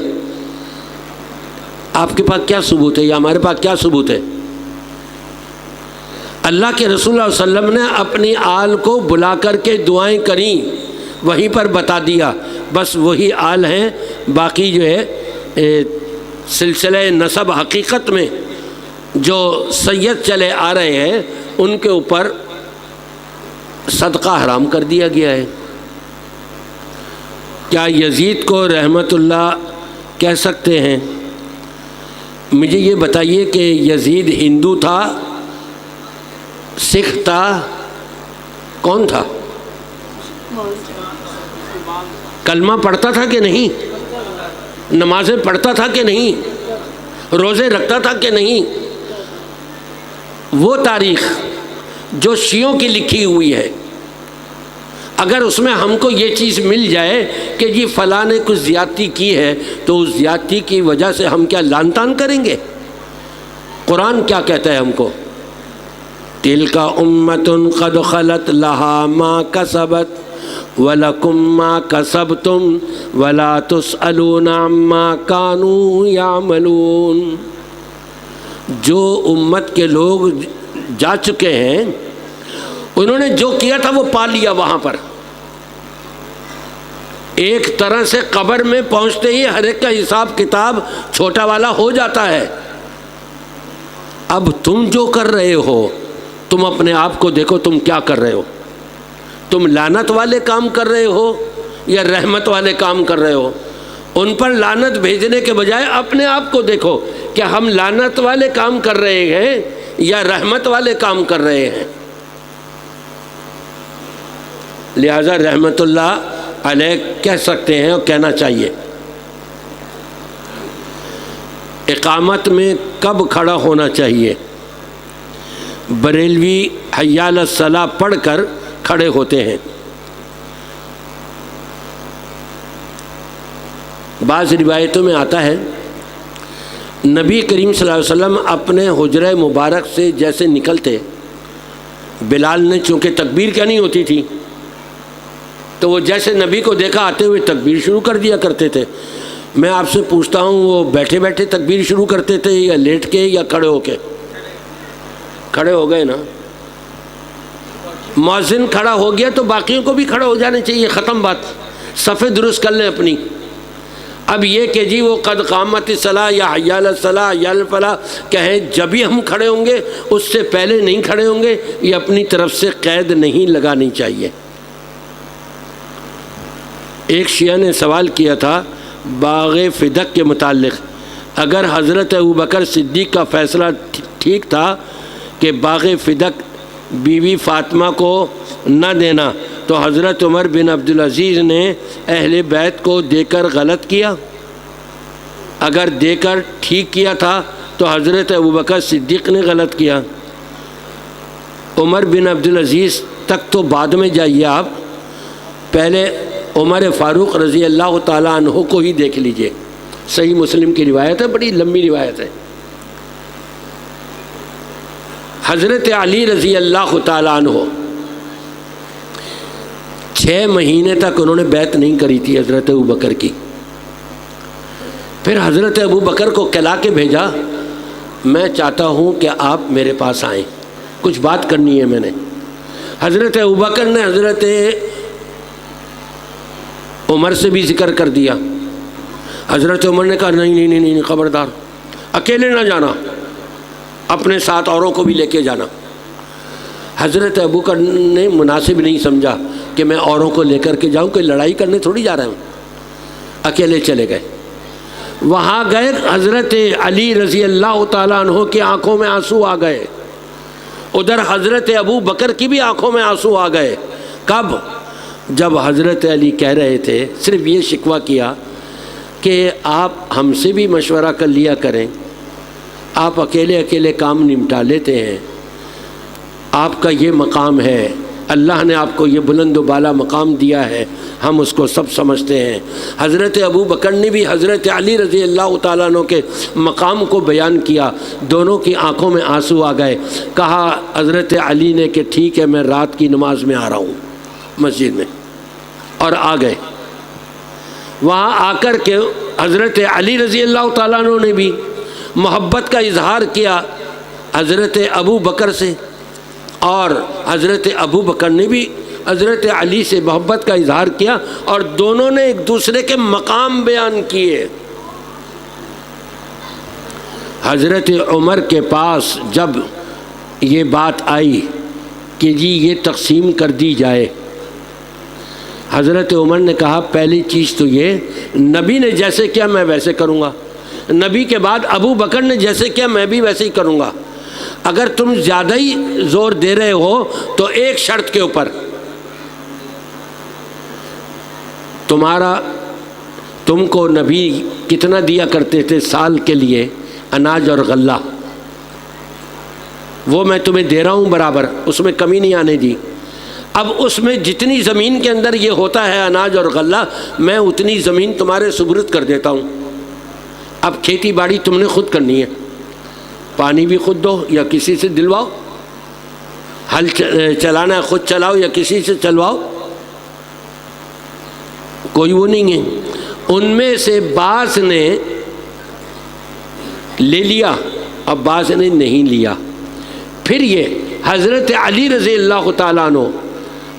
آپ کے پاس کیا ثبوت ہے یا ہمارے پاس کیا ثبوت ہے؟ اللہ کے رسول اللہ علیہ وسلم نے اپنی آل کو بلا کر کے دعائیں کریں، وہیں پر بتا دیا، بس وہی آل ہیں۔ باقی جو ہے سلسلہ نسب حقیقت میں جو سید چلے آ رہے ہیں ان کے اوپر صدقہ حرام کر دیا گیا ہے۔ کیا یزید کو رحمت اللہ کہہ سکتے ہیں؟ مجھے یہ بتائیے کہ یزید ہندو تھا، سکھ تھا، کون تھا؟ کلمہ پڑھتا تھا کہ نہیں؟ نمازیں پڑھتا تھا کہ نہیں؟ روزے رکھتا تھا کہ نہیں؟ وہ تاریخ جو شیعوں کی لکھی ہوئی ہے، اگر اس میں ہم کو یہ چیز مل جائے کہ جی فلاں نے کچھ زیادتی کی ہے تو اس زیادتی کی وجہ سے ہم کیا لعن طعن کریں گے؟ قرآن کیا کہتا ہے ہم کو؟ تِلْكَ أُمَّةٌ قَدْ خَلَتْ لَهَا مَا كَسَبَتْ وَلَكُمْ مَا كَسَبْتُمْ وَلَا تُسْأَلُونَ عَمَّا كَانُوا يَعْمَلُونَ۔ جو امت کے لوگ جا چکے ہیں، انہوں نے جو کیا تھا وہ پا لیا وہاں پر۔ ایک طرح سے قبر میں پہنچتے ہی ہر ایک کا حساب کتاب چھوٹا والا ہو جاتا ہے۔ اب تم جو کر رہے ہو، تم اپنے آپ کو دیکھو، تم کیا کر رہے ہو؟ تم لعنت والے کام کر رہے ہو یا رحمت والے کام کر رہے ہو؟ ان پر لعنت بھیجنے کے بجائے اپنے آپ کو دیکھو کہ ہم لعنت والے کام کر رہے ہیں یا رحمت والے کام کر رہے ہیں۔ لہذا رحمت اللہ علیہ کہہ سکتے ہیں اور کہنا چاہیے۔ اقامت میں کب کھڑا ہونا چاہیے؟ بریلوی حی علی الصلاۃ پڑھ کر کھڑے ہوتے ہیں۔ بعض روایتوں میں آتا ہے نبی کریم صلی اللہ علیہ وسلم اپنے حجرہ مبارک سے جیسے نکلتے، بلال نے چونکہ تکبیر کیا نہیں ہوتی تھی تو وہ جیسے نبی کو دیکھا آتے ہوئے تکبیر شروع کر دیا کرتے تھے۔ میں آپ سے پوچھتا ہوں، وہ بیٹھے بیٹھے تکبیر شروع کرتے تھے یا لیٹ کے یا کھڑے ہو کے؟ کھڑے ہو گئے نا۔ مؤذن کھڑا ہو گیا تو باقیوں کو بھی کھڑا ہو جانا چاہیے، ختم بات۔ صفیں درست کر لیں اپنی۔ اب یہ کہ جی وہ قد قامت الصلاۃ یا حی علی الصلاۃ یا الفلاح کہیں جب ہی ہم کھڑے ہوں گے، اس سے پہلے نہیں کھڑے ہوں گے، یہ اپنی طرف سے قید نہیں لگانی چاہیے۔ ایک شیعہ نے سوال کیا تھا باغ فدق کے متعلق، اگر حضرت ابوبکر صدیق کا فیصلہ ٹھیک تھا کہ باغ فدق بیوی فاطمہ کو نہ دینا، تو حضرت عمر بن عبدالعزیز نے اہل بیت کو دے کر غلط کیا؟ اگر دے کر ٹھیک کیا تھا تو حضرت ابوبکر صدیق نے غلط کیا۔ عمر بن عبدالعزیز تک تو بعد میں جائیے، آپ پہلے عمر فاروق رضی اللہ تعالیٰ عنہ کو ہی دیکھ لیجئے۔ صحیح مسلم کی روایت ہے، بڑی لمبی روایت ہے۔ حضرت علی رضی اللہ تعالیٰ عنہ 6 مہینے تک انہوں نے بیعت نہیں کری تھی حضرت ابوبکر کی۔ پھر حضرت ابوبکر کو کہلا کے بھیجا، میں چاہتا ہوں کہ آپ میرے پاس آئیں، کچھ بات کرنی ہے میں نے۔ حضرت ابوبکر نے حضرت عمر سے بھی ذکر کر دیا۔ حضرت عمر نے کہا نہیں نہیں نہیں خبردار، اکیلے نہ جانا، اپنے ساتھ اوروں کو بھی لے کے جانا۔ حضرت ابوبکر نے مناسب نہیں سمجھا کہ میں اوروں کو لے کر کے جاؤں، کوئی لڑائی کرنے تھوڑی جا رہا ہوں، اکیلے چلے گئے۔ وہاں گئے، حضرت علی رضی اللہ تعالیٰ عنہ کی آنکھوں میں آنسو آ گئے، ادھر حضرت ابوبکر کی بھی آنکھوں میں آنسو آ گئے۔ کب؟ جب حضرت علی کہہ رہے تھے، صرف یہ شکوہ کیا کہ آپ ہم سے بھی مشورہ کر لیا کریں، آپ اکیلے اکیلے کام نمٹا لیتے ہیں، آپ کا یہ مقام ہے، اللہ نے آپ کو یہ بلند و بالا مقام دیا ہے، ہم اس کو سب سمجھتے ہیں۔ حضرت ابوبکر نے بھی حضرت علی رضی اللہ تعالیٰ عنہ کے مقام کو بیان کیا، دونوں کی آنکھوں میں آنسو آ گئے۔ کہا حضرت علی نے کہ ٹھیک ہے، میں رات کی نماز میں آ رہا ہوں مسجد میں، اور آ گئے۔ وہاں آ کر کے حضرت علی رضی اللہ تعالیٰ عنہ نے بھی محبت کا اظہار کیا حضرت ابوبکر سے، اور حضرت ابوبکر نے بھی حضرت علی سے محبت کا اظہار کیا، اور دونوں نے ایک دوسرے کے مقام بیان کیے۔ حضرت عمر کے پاس جب یہ بات آئی کہ جی یہ تقسیم کر دی جائے، حضرت عمر نے کہا پہلی چیز تو یہ، نبی نے جیسے کیا میں ویسے کروں گا، نبی کے بعد ابوبکر نے جیسے کیا میں بھی ویسے ہی کروں گا۔ اگر تم زیادہ ہی زور دے رہے ہو تو ایک شرط کے اوپر، تم کو نبی کتنا دیا کرتے تھے سال کے لیے اناج اور غلہ، وہ میں تمہیں دے رہا ہوں برابر، اس میں کمی نہیں آنے دی۔ اب اس میں جتنی زمین کے اندر یہ ہوتا ہے اناج اور غلہ، میں اتنی زمین تمہارے سپرد کر دیتا ہوں۔ اب کھیتی باڑی تم نے خود کرنی ہے، پانی بھی خود دو یا کسی سے دلواؤ، ہل چلانا ہے خود چلاؤ یا کسی سے چلواؤ، کوئی وہ نہیں ہے۔ ان میں سے بعض نے لے لیا اور بعض نے نہیں لیا۔ پھر یہ حضرت علی رضی اللہ تعالیٰ عنہ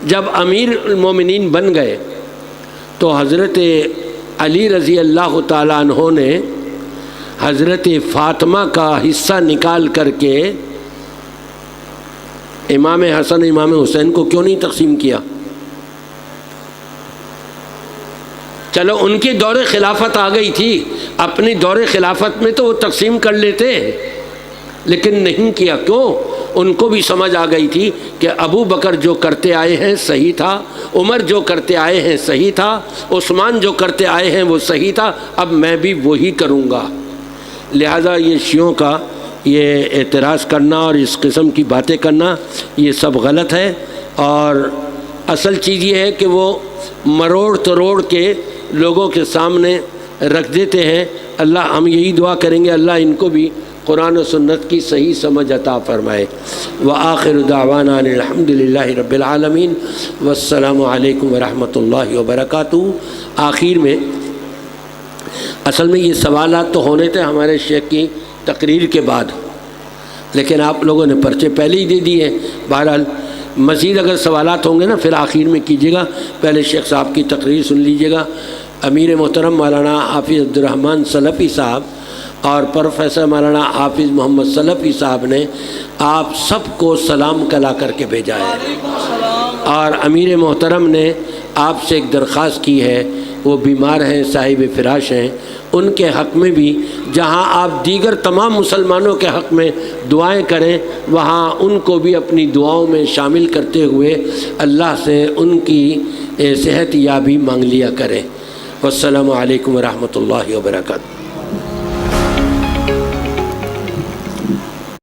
جب امیر المومنین بن گئے تو حضرت علی رضی اللہ تعالیٰ عنہ نے حضرت فاطمہ کا حصہ نکال کر کے امام حسن امام حسین کو کیوں نہیں تقسیم کیا؟ چلو ان کی دور خلافت آ گئی تھی، اپنی دور خلافت میں تو وہ تقسیم کر لیتے، لیکن نہیں کیا۔ کیوں؟ ان کو بھی سمجھ آ گئی تھی کہ ابو بکر جو کرتے آئے ہیں صحیح تھا، عمر جو کرتے آئے ہیں صحیح تھا، عثمان جو کرتے آئے ہیں وہ صحیح تھا، اب میں بھی وہی کروں گا۔ لہٰذا یہ شیعوں کا یہ اعتراض کرنا اور اس قسم کی باتیں کرنا یہ سب غلط ہے، اور اصل چیز یہ ہے کہ وہ مروڑ تروڑ کے لوگوں کے سامنے رکھ دیتے ہیں۔ اللہ، ہم یہی دعا کریں گے اللہ ان کو بھی قرآن و سنت کی صحیح سمجھ عطا فرمائے۔ وآخر دعوانا ان الحمد للہ رب العالمین، والسلام علیکم ورحمۃ اللہ وبرکاتہ۔ آخر میں اصل میں یہ سوالات تو ہونے تھے ہمارے شیخ کی تقریر کے بعد، لیکن آپ لوگوں نے پرچے پہلے ہی دے دیے۔ بہرحال مزید اگر سوالات ہوں گے نا پھر آخر میں کیجیے گا، پہلے شیخ صاحب کی تقریر سن لیجیے گا۔ امیر محترم مولانا حافظ عبدالرحمن سلفی صاحب اور پروفیسر مولانا حافظ محمد سلفی صاحب نے آپ سب کو سلام کلا کر کے بھیجا ہے، وعلیکم السلام۔ اور امیر محترم نے آپ سے ایک درخواست کی ہے، وہ بیمار ہیں، صاحب فراش ہیں، ان کے حق میں بھی جہاں آپ دیگر تمام مسلمانوں کے حق میں دعائیں کریں وہاں ان کو بھی اپنی دعاؤں میں شامل کرتے ہوئے اللہ سے ان کی صحت یابی مانگ لیا کریں۔ والسلام علیکم ورحمۃ اللہ وبرکاتہ۔